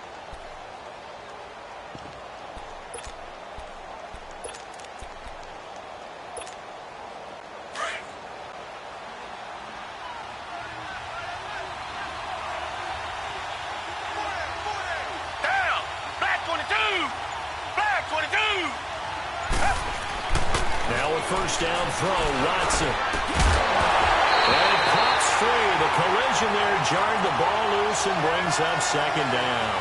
First down throw, Watson. And it pops free. The collision there jarred the ball loose and brings up second down.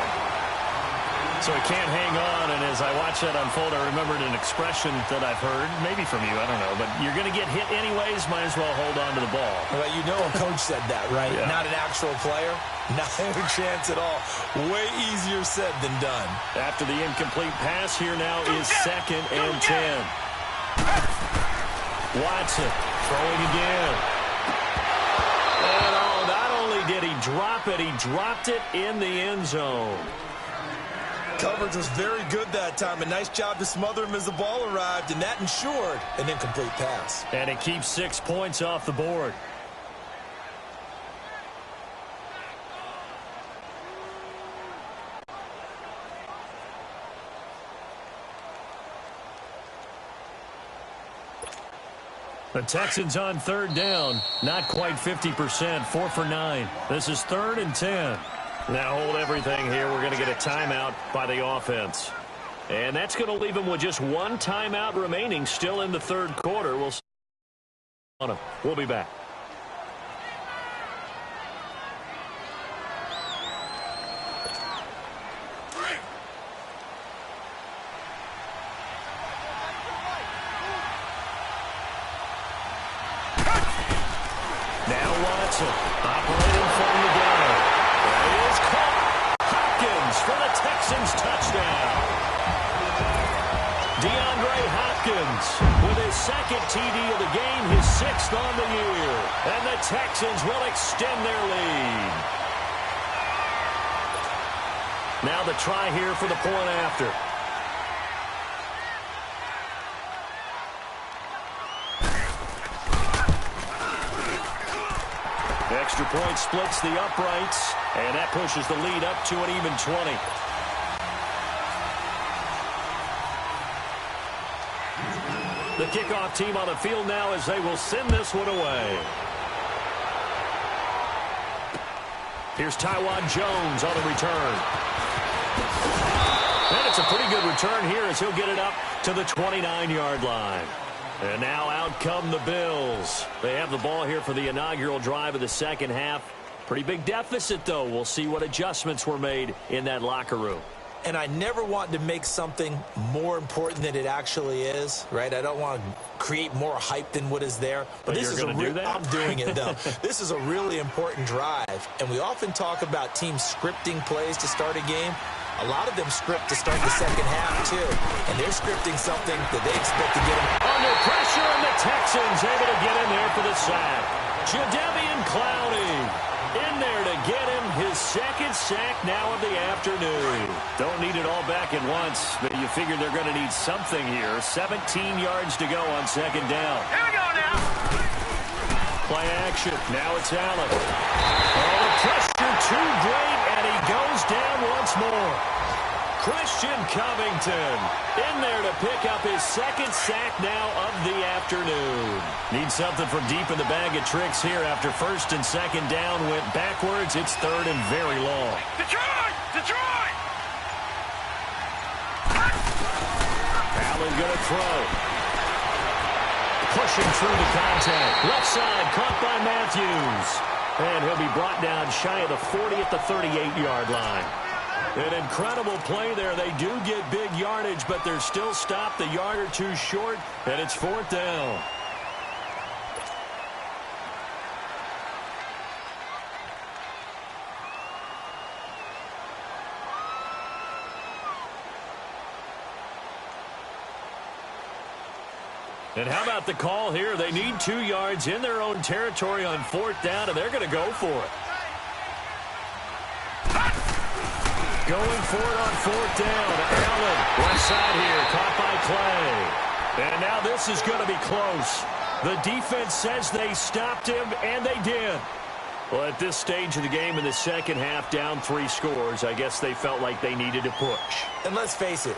So he can't hang on, and as I watch that unfold, I remembered an expression that I've heard, maybe from you, I don't know, but you're going to get hit anyways, might as well hold on to the ball. Well, you know a coach said that, right? Yeah. Not an actual player. Not a chance at all. Way easier said than done. After the incomplete pass, here now is 2nd and 10. Watson throwing again. And not only did he drop it, he dropped it in the end zone. Coverage was very good that time. A nice job to smother him as the ball arrived, and that ensured an incomplete pass. And it keeps 6 points off the board. The Texans on third down, not quite 50%, 4 for 9. This is 3rd and 10. Now hold everything here. We're going to get a timeout by the offense. And that's going to leave them with just 1 timeout remaining still in the third quarter. We'll see on them. We'll be back. Operating from the gun. It is caught. Hopkins for the Texans touchdown. DeAndre Hopkins with his 2nd TD of the game, his 6th on the year. And the Texans will extend their lead. Now the try here for the point after. Extra point splits the uprights, and that pushes the lead up to an even 20. The kickoff team on the field now as they will send this one away. Here's Taiwan Jones on the return. And it's a pretty good return here as he'll get it up to the 29-yard line. And now out come the Bills. They have the ball here for the inaugural drive of the second half. Pretty big deficit, though. We'll see what adjustments were made in that locker room. And I never want to make something more important than it actually is, right? I don't want to create more hype than what is there. But this is I'm doing it, though. This is a really important drive. And we often talk about teams scripting plays to start a game. A lot of them script to start the second half, too. And they're scripting something that they expect to get them. Under pressure, and the Texans able to get in there for the sack. Jadeveon Clowney in there to get him his 2nd sack now of the afternoon. Don't need it all back at once, but you figure they're going to need something here. 17 yards to go on 2nd down. Here we go now. Play action. Now it's Allen. Oh, the pressure too great, and he goes down once more. Christian Covington in there to pick up his 2nd sack now of the afternoon. Need something from deep in the bag of tricks here after 1st and 2nd down went backwards. It's 3rd and very long. Detroit! Detroit! Allen going to throw. Pushing through the contact. Left side caught by Matthews. And he'll be brought down shy of the 40 at the 38-yard line. An incredible play there. They do get big yardage, but they're still stopped a yard or two short, and it's 4th down. And how about the call here? They need 2 yards in their own territory on 4th down, and they're going to go for it. Going for it on 4th down. Allen, left side here, caught by Clay. And now this is going to be close. The defense says they stopped him, and they did. Well, at this stage of the game in the second half, down 3 scores, I guess they felt like they needed to push. And let's face it,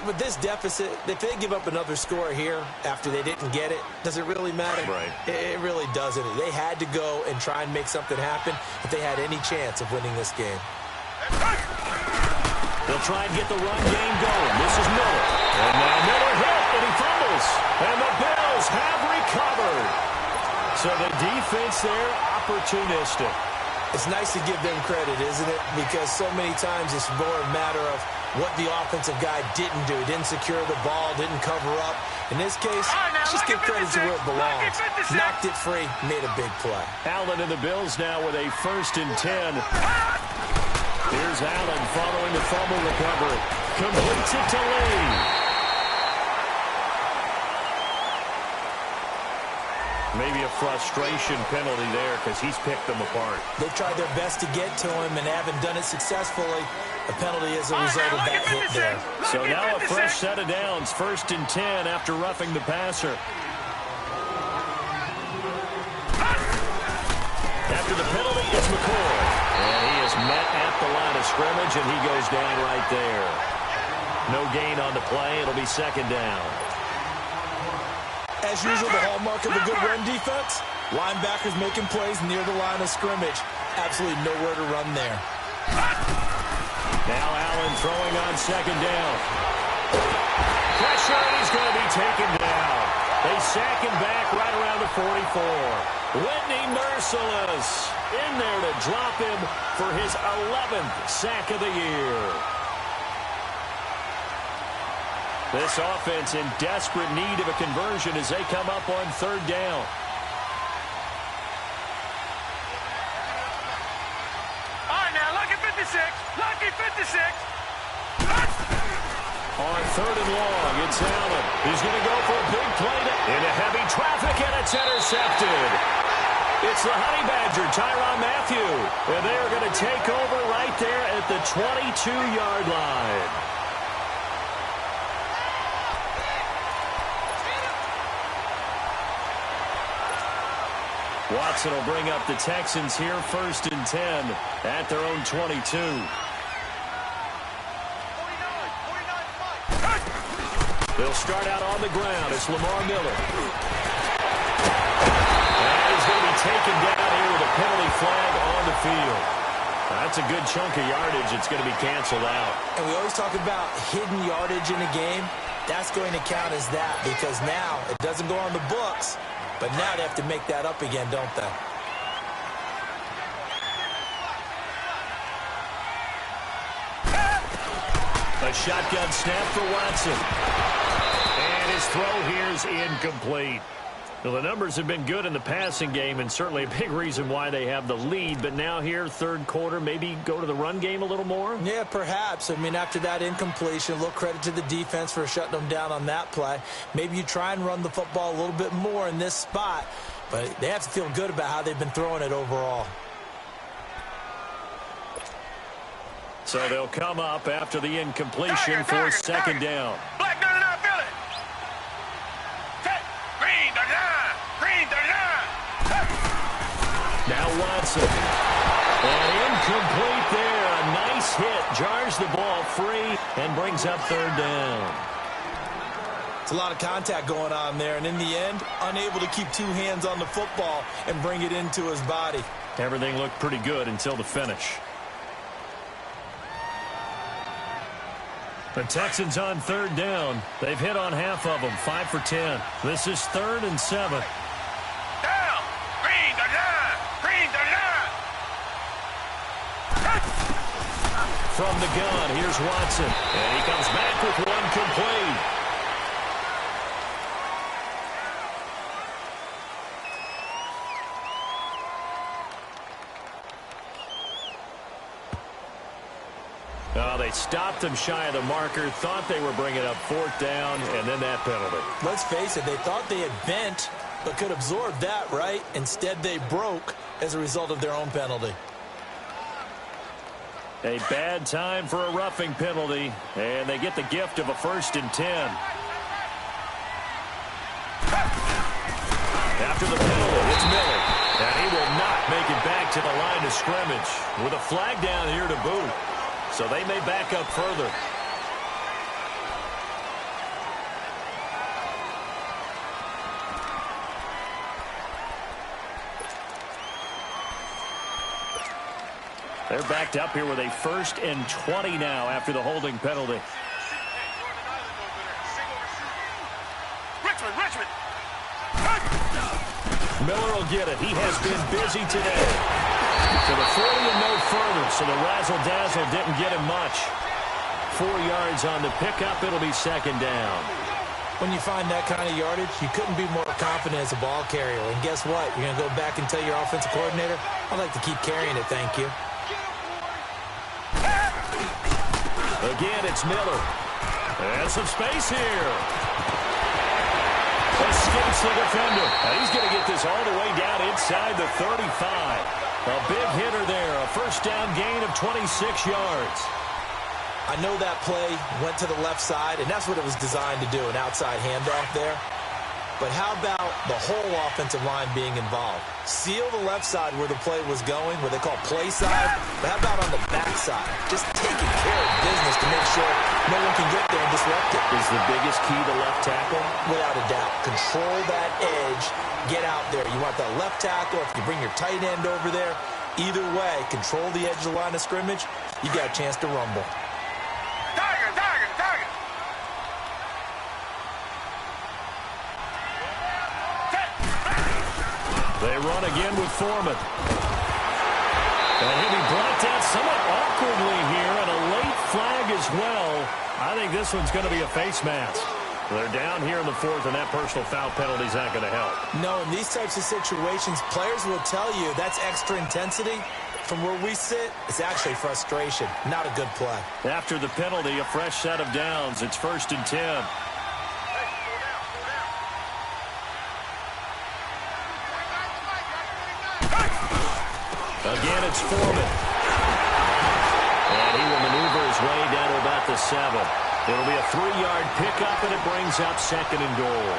with this deficit, if they give up another score here after they didn't get it, does it really matter? Right. It really doesn't. They had to go and try and make something happen if they had any chance of winning this game. They'll try and get the run game going. This is Miller. And now Miller hit, and he fumbles. And the Bills have recovered. So the defense there, opportunistic. It's nice to give them credit, isn't it? Because so many times it's more a matter of what the offensive guy didn't do. Didn't secure the ball, didn't cover up. In this case, just give credit to where it belongs. Knocked it free, made a big play. Allen and the Bills now with a 1st and 10. Here's Allen following the fumble recovery. Completes it to Lee. Maybe a frustration penalty there because he's picked them apart. They've tried their best to get to him and haven't done it successfully. A penalty as a result of that hit there. So now a fresh set of downs. 1st and 10 after roughing the passer. After the penalty, it's McCoy. And he is met at the line of scrimmage, and he goes down right there. No gain on the play. It'll be 2nd down. As usual, the hallmark of a good run defense, linebackers making plays near the line of scrimmage. Absolutely nowhere to run there. Now Allen throwing on 2nd down. Pressure, and he's going to be taken down. They sack him back right around the 44. Whitney merciless in there to drop him for his 11th sack of the year. This offense in desperate need of a conversion as they come up on 3rd down. All right, now, lucky 56. Lucky 56. On 3rd and long, it's Allen. He's going to go for a big play into heavy traffic, and it's intercepted. It's the Honey Badger, Tyrann Mathieu. And they are going to take over right there at the 22-yard line. Watson will bring up the Texans here 1st and 10 at their own 22. They'll start out on the ground. It's Lamar Miller. And he's going to be taken down here with a penalty flag on the field. That's a good chunk of yardage. It's going to be canceled out. And we always talk about hidden yardage in a game. That's going to count as that because now it doesn't go on the books. But now they have to make that up again, don't they? A shotgun snap for Watson. And his throw here is incomplete. Well, the numbers have been good in the passing game and certainly a big reason why they have the lead. But now here, 3rd quarter, maybe go to the run game a little more? Yeah, perhaps. I mean, after that incompletion, a little credit to the defense for shutting them down on that play. Maybe you try and run the football a little bit more in this spot. But they have to feel good about how they've been throwing it overall. So they'll come up after the incompletion for 2nd down. Black 99, feel it. Green 39. Green 39. Now Watson. And incomplete there. A nice hit. Jars the ball free and brings up 3rd down. It's a lot of contact going on there. And in the end, unable to keep 2 hands on the football and bring it into his body. Everything looked pretty good until the finish. The Texans on 3rd down. They've hit on half of them, 5 for 10. This is 3rd and 7. Down. Green 39. Green 39. from the gun. Here's Watson. And he comes back with one complete. Oh, they stopped him shy of the marker, thought they were bringing up 4th down, and then that penalty. Let's face it, they thought they had bent, but could absorb that, right? Instead, they broke as a result of their own penalty. A bad time for a roughing penalty, and they get the gift of a 1st and 10. After the penalty, it's Miller, and he will not make it back to the line of scrimmage with a flag down here to boot. So they may back up further. They're backed up here with a 1st and 20 now after the holding penalty. Richmond. Miller will get it. He has been busy today. To the 40 and no further, so the razzle-dazzle didn't get him much. 4 yards on the pickup. It'll be 2nd down. When you find that kind of yardage, you couldn't be more confident as a ball carrier. And guess what? You're going to go back and tell your offensive coordinator, I'd like to keep carrying it, thank you. Again, it's Miller. And some space here. Escapes the defender. And he's going to get this all the way down inside the 35. A big hitter there. A 1st down gain of 26 yards. I know that play went to the left side, and that's what it was designed to do, an outside handoff there. But how about the whole offensive line being involved? Seal the left side where the play was going, where they call play side. But how about on the back side? Just taking care of business to make sure no one can get there and disrupt it. Is the biggest key the left tackle? Without a doubt. Control that edge. Get out there. You want that left tackle. If you bring your tight end over there, either way, control the edge of the line of scrimmage. You got a chance to rumble. They run again with Foreman. And he'll be brought down somewhat awkwardly here, and a late flag as well. I think this one's going to be a face mask. They're down here in the 4th, and that personal foul penalty is not going to help. No, in these types of situations, players will tell you that's extra intensity. From where we sit, it's actually frustration. Not a good play. After the penalty, a fresh set of downs. It's 1st and 10. Again, it's Foreman. And he will maneuver his way down to about the 7. It'll be a 3-yard pickup, and it brings up 2nd and goal.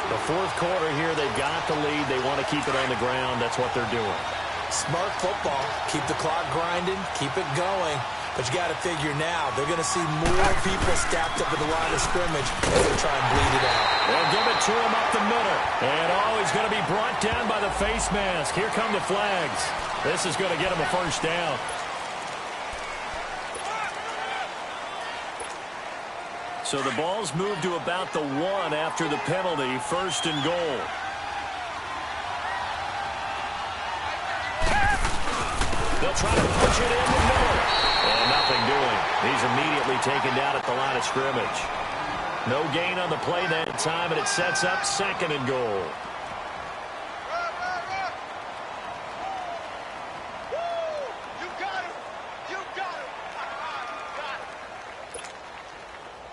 The 4th quarter here, they've got the lead. They want to keep it on the ground. That's what they're doing. Smart football. Keep the clock grinding. Keep it going. But you got to figure now, they're going to see more people stacked up at the line of scrimmage as they try and bleed it out. They'll give it to him up the middle. And he's going to be brought down by the face mask. Here come the flags. This is going to get him a 1st down. So the ball's moved to about the 1 after the penalty. 1st and goal. They'll try to push it in with Miller. And nothing doing. He's immediately taken down at the line of scrimmage. No gain on the play that time, and it sets up 2nd and goal.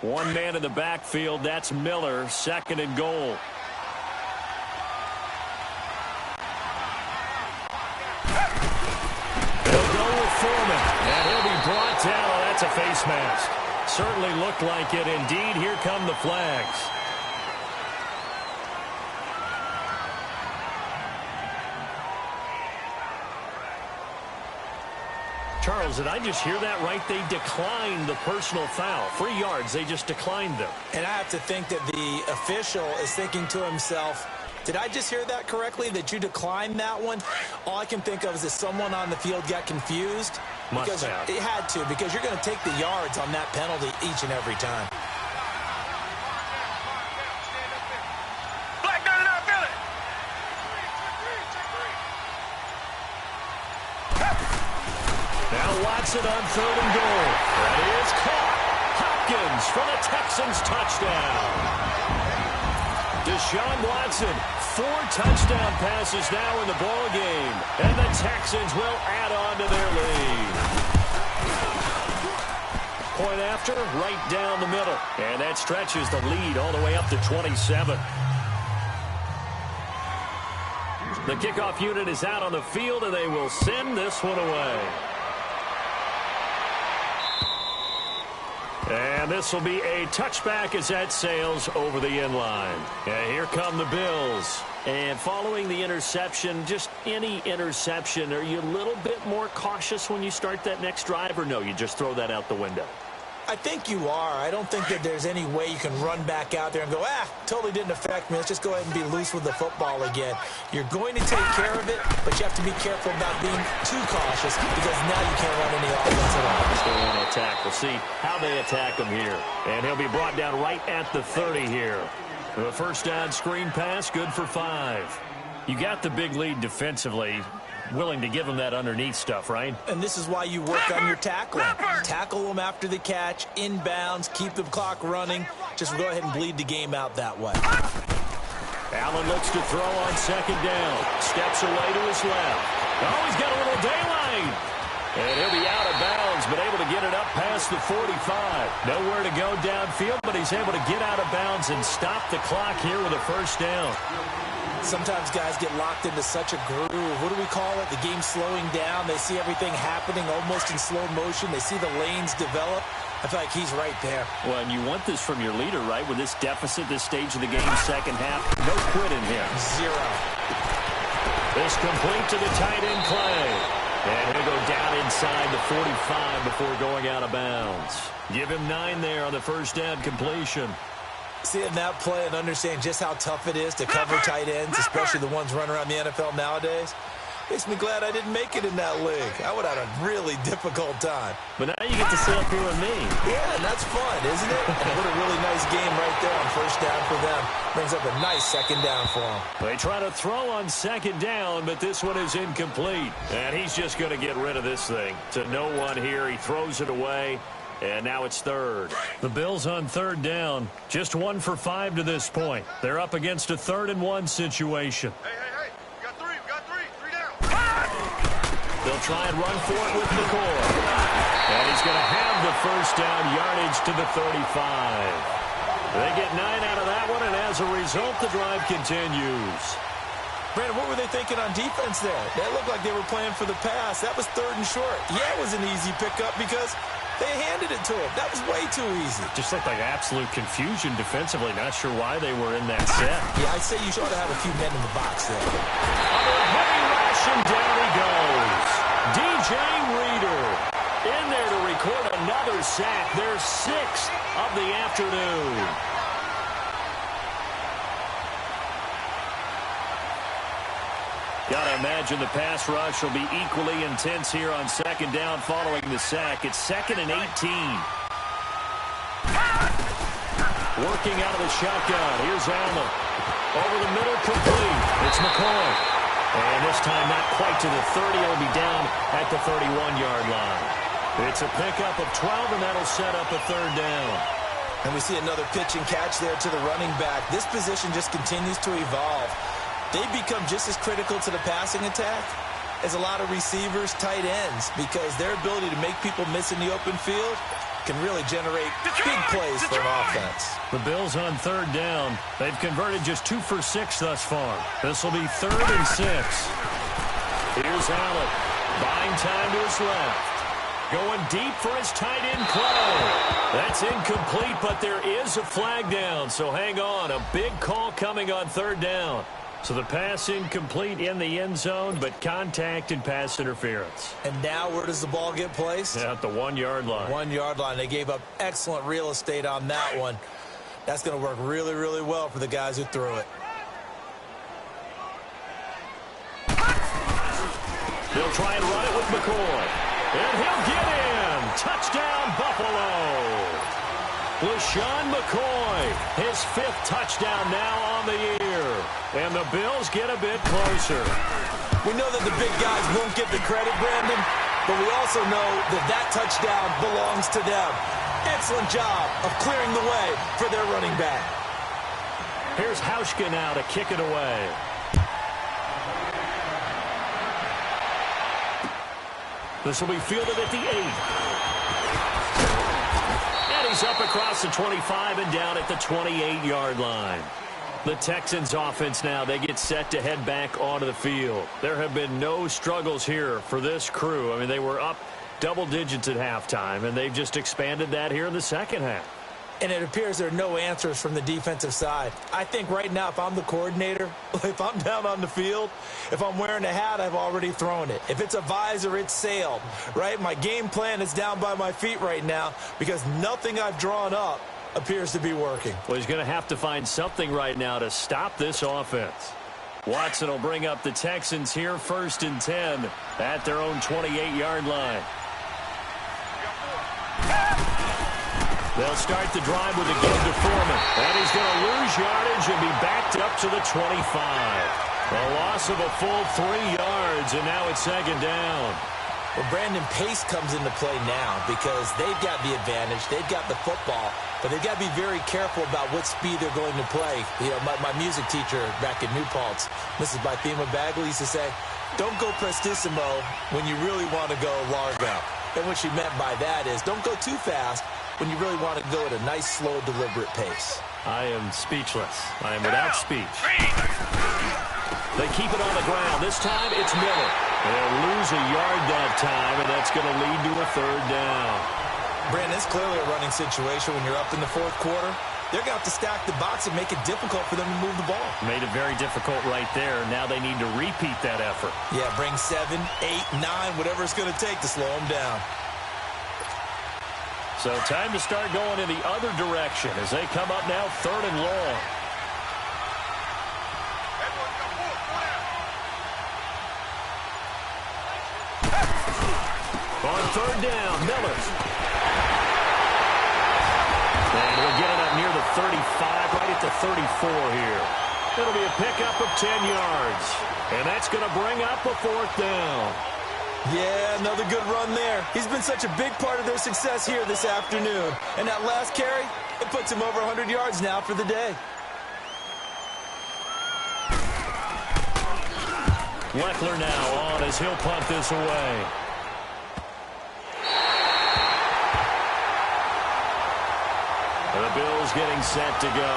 One man in the backfield, that's Miller, 2nd and goal. They'll go with Foreman, and he'll be brought down. Oh, that's a face mask. Certainly looked like it. Indeed, here come the flags. Charles, did I just hear that right? They declined the personal foul. 3 yards, they just declined them. And I have to think that the official is thinking to himself, did I just hear that correctly, that you declined that one? All I can think of is that someone on the field got confused. Must have. It had to, because you're going to take the yards on that penalty each and every time. Now Watson on 3rd and goal. for the Texans touchdown. Deshaun Watson, 4 touchdown passes now in the ball game, and the Texans will add on to their lead. Point after, right down the middle, and that stretches the lead all the way up to 27. The kickoff unit is out on the field, and they will send this one away. And this will be a touchback as that sails over the end line. And here come the Bills. And following the interception, just any interception, are you a little bit more cautious when you start that next drive, or no, you just throw that out the window? I think you are. I don't think that there's any way you can run back out there and go, totally didn't affect me. Let's just go ahead and be loose with the football again. You're going to take care of it, but you have to be careful about being too cautious because now you can't run any offense at all. They want to attack. We'll see how they attack him here. And he'll be brought down right at the 30 here. The first down screen pass, good for 5. You got the big lead defensively. Willing to give them that underneath stuff, right? And this is why you work on your tackling. Tackle them after the catch, inbounds, keep the clock running. Just go ahead and bleed the game out that way. Allen looks to throw on second down. Steps away to his left. Oh, he's got a little daylight. And he'll be out of bounds, but able to get it up past the 45. Nowhere to go downfield, but he's able to get out of bounds and stop the clock here with a first down. Sometimes guys get locked into such a groove. What do we call it? The game slowing down. They see everything happening almost in slow motion. They see the lanes develop. I feel like he's right there. Well, and you want this from your leader, right? With this deficit, this stage of the game, second half, no quitting here. 0. This complete to the tight end Clay. And he'll go down inside the 45 before going out of bounds. Give him 9 there on the first down completion. Seeing that play and understand just how tough it is to cover tight ends, especially the ones running around the NFL nowadays, makes me glad I didn't make it in that league. I would have had a really difficult time. But now you get to sit up here with me. Yeah, and that's fun, isn't it? What a really nice game right there on first down for them. Brings up a nice second down for them. They try to throw on second down, but this one is incomplete. And he's just going to get rid of this thing. To no one here. He throws it away. And now it's third. The Bills on third down. Just 1 for 5 to this point. They're up against a 3rd and 1 situation. Hey. We got 3 down. They'll try and run for it with McCoy. And he's going to have the first down yardage to the 35. They get 9 out of that one, and as a result, the drive continues. Brandon, what were they thinking on defense there? That looked like they were playing for the pass. That was 3rd and short. Yeah, it was an easy pickup because they handed it to him. That was way too easy. Just looked like absolute confusion defensively. Not sure why they were in that set. Yeah, I'd say you should have a few men in the box there. Under a heavy rush, and down he goes. DJ Reader in there to record another sack. Their 6th of the afternoon. Got to imagine the pass rush will be equally intense here on second down following the sack. It's 2nd and 18. Working out of the shotgun. Here's Allen. Over the middle, complete. It's McCoy. And this time not quite to the 30. He'll be down at the 31-yard line. It's a pickup of 12, and that'll set up a 3rd down. And we see another pitch and catch there to the running back. This position just continues to evolve. They become just as critical to the passing attack as a lot of receivers, tight ends, because their ability to make people miss in the open field can really generate big plays for an offense. The Bills on third down. They've converted just 2 for 6 thus far. This will be 3rd and 6. Here's Allen. Buying time to his left. Going deep for his tight end Clay. That's incomplete, but there is a flag down, so hang on. A big call coming on 3rd down. So the pass incomplete in the end zone, but contact and pass interference. And now where does the ball get placed? At the 1-yard line. 1-yard line. They gave up excellent real estate on that one. That's going to work really, really well for the guys who threw it. They'll try and run it with McCoy. And he'll get in. Touchdown, Buffalo. LaShawn McCoy, his 5th touchdown now on the year. And the Bills get a bit closer. We know that the big guys won't get the credit, Brandon, but we also know that that touchdown belongs to them. Excellent job of clearing the way for their running back. Here's Hauschka now to kick it away. This will be fielded at the 8. And he's up across the 25 and down at the 28-yard line. The Texans offense now, they get set to head back onto the field. There have been no struggles here for this crew. I mean, they were up double digits at halftime, and they've just expanded that here in the second half. And it appears there are no answers from the defensive side. I think right now, if I'm the coordinator, if I'm down on the field, if I'm wearing a hat, I've already thrown it. If it's a visor, it's sailed, right? My game plan is down by my feet right now because nothing I've drawn up appears to be working. Well, he's going to have to find something right now to stop this offense. Watson will bring up the Texans here 1st and 10 at their own 28-yard line. They'll start the drive with a give to Foreman. And he's going to lose yardage and be backed up to the 25. A loss of a full 3 yards, and now it's 2nd down. Well, Brandon, pace comes into play now because they've got the advantage. They've got the football, but they've got to be very careful about what speed they're going to play. You know, my music teacher back in New Paltz, Mrs. Bythema Bagley, used to say, don't go prestissimo when you really want to go largo. And what she meant by that is don't go too fast when you really want to go at a nice, slow, deliberate pace. I am speechless. I am without speech. They keep it on the ground. This time it's Miller. They'll lose a yard that time, and that's going to lead to a 3rd down. Brandon, it's clearly a running situation when you're up in the 4th quarter. They're going to have to stack the box and make it difficult for them to move the ball. Made it very difficult right there. Now they need to repeat that effort. Yeah, bring 7, 8, 9, whatever it's going to take to slow them down. So time to start going in the other direction as they come up now 3rd and long. On 3rd down, Miller. And we'll get it up near the 35, right at the 34 here. It'll be a pickup of 10 yards. And that's going to bring up a 4th down. Yeah, another good run there. He's been such a big part of their success here this afternoon. And that last carry, it puts him over 100 yards now for the day. Leckler now on as he'll punt this away. The Bills getting set to go.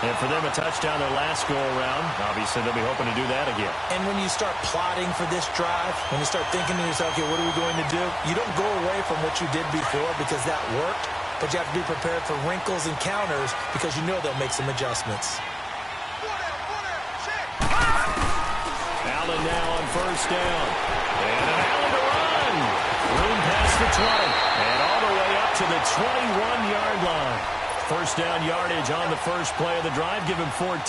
And for them, a touchdown their last go-around. Obviously, they'll be hoping to do that again. And when you start plotting for this drive, when you start thinking to yourself, okay, what are we going to do? You don't go away from what you did before because that worked, but you have to be prepared for wrinkles and counters because you know they'll make some adjustments. Allen now on 1st down. And an Allen to run. Room past the 20. And all the way up to the 21-yard line. 1st down yardage on the first play of the drive. Give him 14.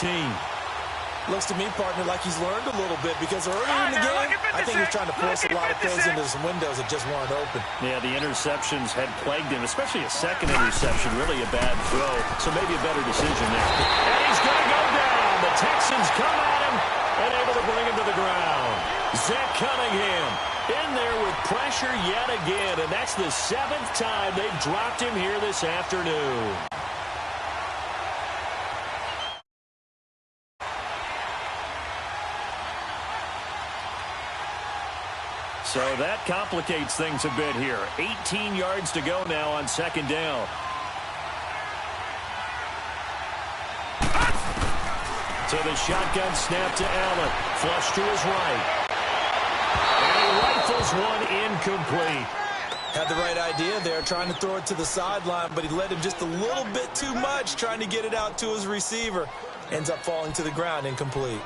Looks to me, partner, like he's learned a little bit because earlier in the game, I think he's trying to force a lot of throws into some windows that just weren't open. Yeah, the interceptions had plagued him, especially a second interception, really a bad throw. So maybe a better decision there. And he's going to go down. The Texans come at him and able to bring him to the ground. Zach Cunningham in there with pressure yet again, and that's the 7th time they've dropped him here this afternoon. So that complicates things a bit here. 18 yards to go now on 2nd down. So the shotgun snap to Allen. Flush to his right. And he rifles one incomplete. Had the right idea there, trying to throw it to the sideline, but he led him just a little bit too much, trying to get it out to his receiver. Ends up falling to the ground, incomplete.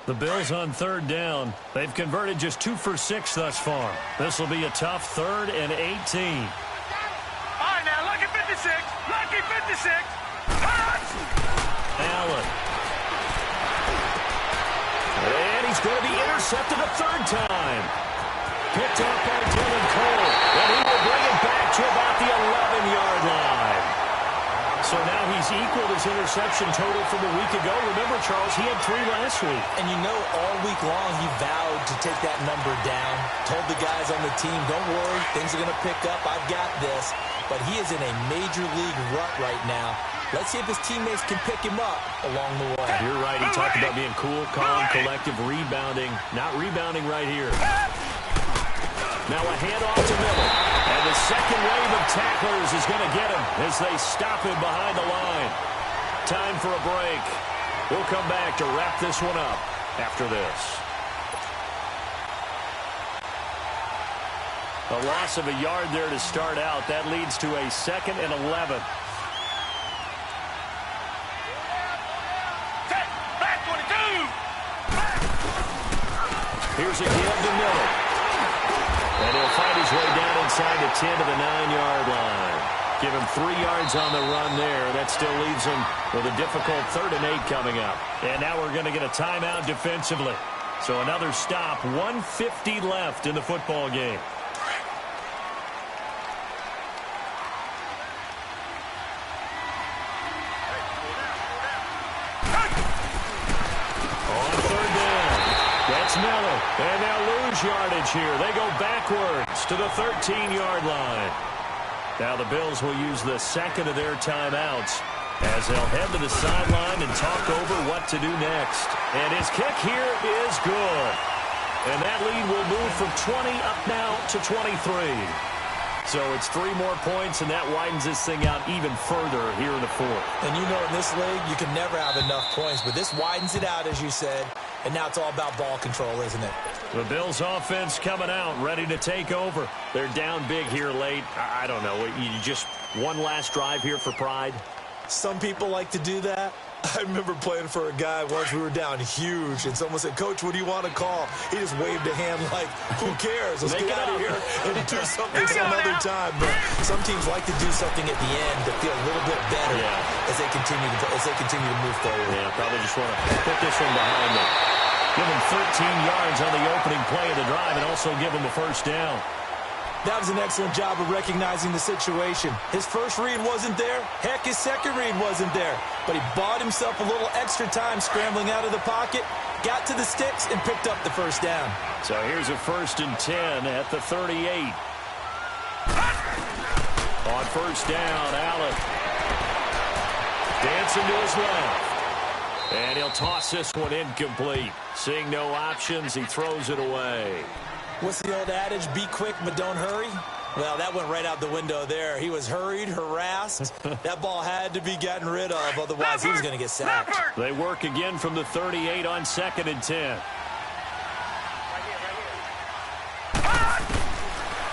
The Bills on 3rd down. They've converted just 2 for 6 thus far. This will be a tough 3rd and 18. All right, now, lucky 56. Lucky 56. Allen. And he's going to be intercepted a 3rd time. Picked up by Dylan Cole. And he will bring it back to about the 11-yard line. He's equaled his interception total from a week ago. Remember, Charles, he had 3 last week. And you know, all week long he vowed to take that number down. Told the guys on the team, don't worry, things are going to pick up. I've got this. But he is in a major league rut right now. Let's see if his teammates can pick him up along the way. You're right. He talked about being cool, calm, collective, rebounding. Not rebounding right here. Now a handoff to Miller. And the second wave of tacklers is going to get him as they stop him behind the line. Time for a break. We'll come back to wrap this one up after this. A loss of a yard there to start out. That leads to a 2nd and 11. Here's a give to Miller. And he'll find his way down inside the 10 to the 9-yard line. Give him 3 yards on the run there. That still leaves him with a difficult 3rd and 8 coming up. And now we're going to get a timeout defensively. So another stop, 1:50 left in the football game. Miller, and they'll lose yardage here. They go backwards to the 13-yard line. Now the Bills will use the 2nd of their timeouts as they'll head to the sideline and talk over what to do next. And his kick here is good. And that lead will move from 20 up now to 23. So it's 3 more points, and that widens this thing out even further here in the 4th. And you know in this league, you can never have enough points, but this widens it out, as you said, and now it's all about ball control, isn't it? The Bills offense coming out, ready to take over. They're down big here late. I don't know. You just one last drive here for pride? Some people like to do that. I remember playing for a guy once. We were down huge, and someone said, "Coach, what do you want to call?" He just waved a hand like, "Who cares? Let's get out of here and do something some other time." But some teams like to do something at the end to feel a little bit better as they continue to move forward. Yeah, probably just want to put this one behind them. Give him 13 yards on the opening play of the drive, and also give him a 1st down. That was an excellent job of recognizing the situation. His first read wasn't there. Heck, his second read wasn't there. But he bought himself a little extra time scrambling out of the pocket, got to the sticks, and picked up the 1st down. So here's a 1st and 10 at the 38. On 1st down, Allen dancing to his left. And he'll toss this one incomplete. Seeing no options, he throws it away. What's the old adage? Be quick, but don't hurry. Well, that went right out the window there. He was hurried, harassed. That ball had to be gotten rid of, otherwise he was going to get sacked. They work again from the 38 on 2nd and 10.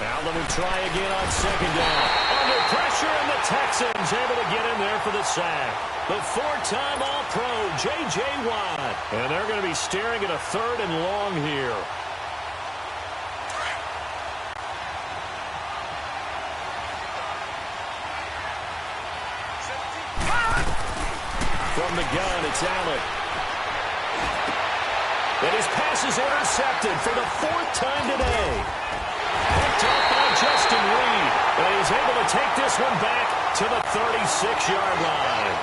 Allen will try again on 2nd down. Under pressure, and the Texans able to get in there for the sack. The 4-time All-Pro, J.J. Watt. And they're going to be staring at a 3rd and long here. From the gun, it's Allen. And his pass is intercepted for the 4th time today. Picked up by Justin Reed. And he's able to take this one back to the 36-yard line.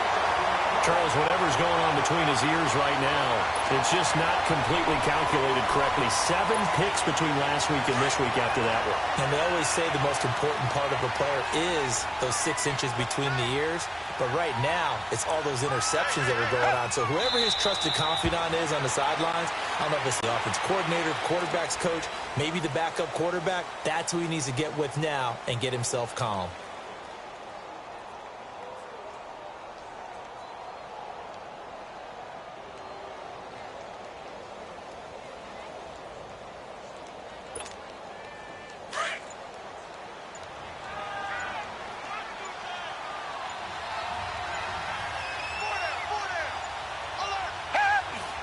Charles, whatever's going on between his ears right now, it's just not completely calculated correctly. 7 picks between last week and this week after that one. And they always say the most important part of a player is those 6 inches between the ears. But right now, it's all those interceptions that are going on. So whoever his trusted confidant is on the sidelines, I don't know if it's the offense coordinator, quarterback's coach, maybe the backup quarterback, that's who he needs to get with now and get himself calm.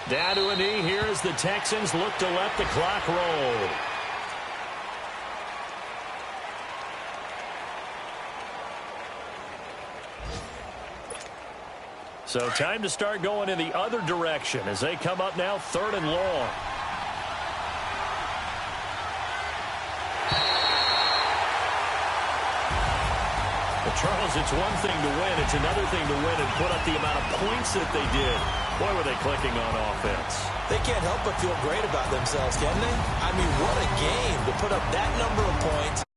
Down to a knee here as the Texans look to let the clock roll. So time to start going in the other direction as they come up now 3rd and long. The Charles, it's one thing to win. It's another thing to win and put up the amount of points that they did. Boy, were they clicking on offense. They can't help but feel great about themselves, can they? I mean, what a game to put up that number of points.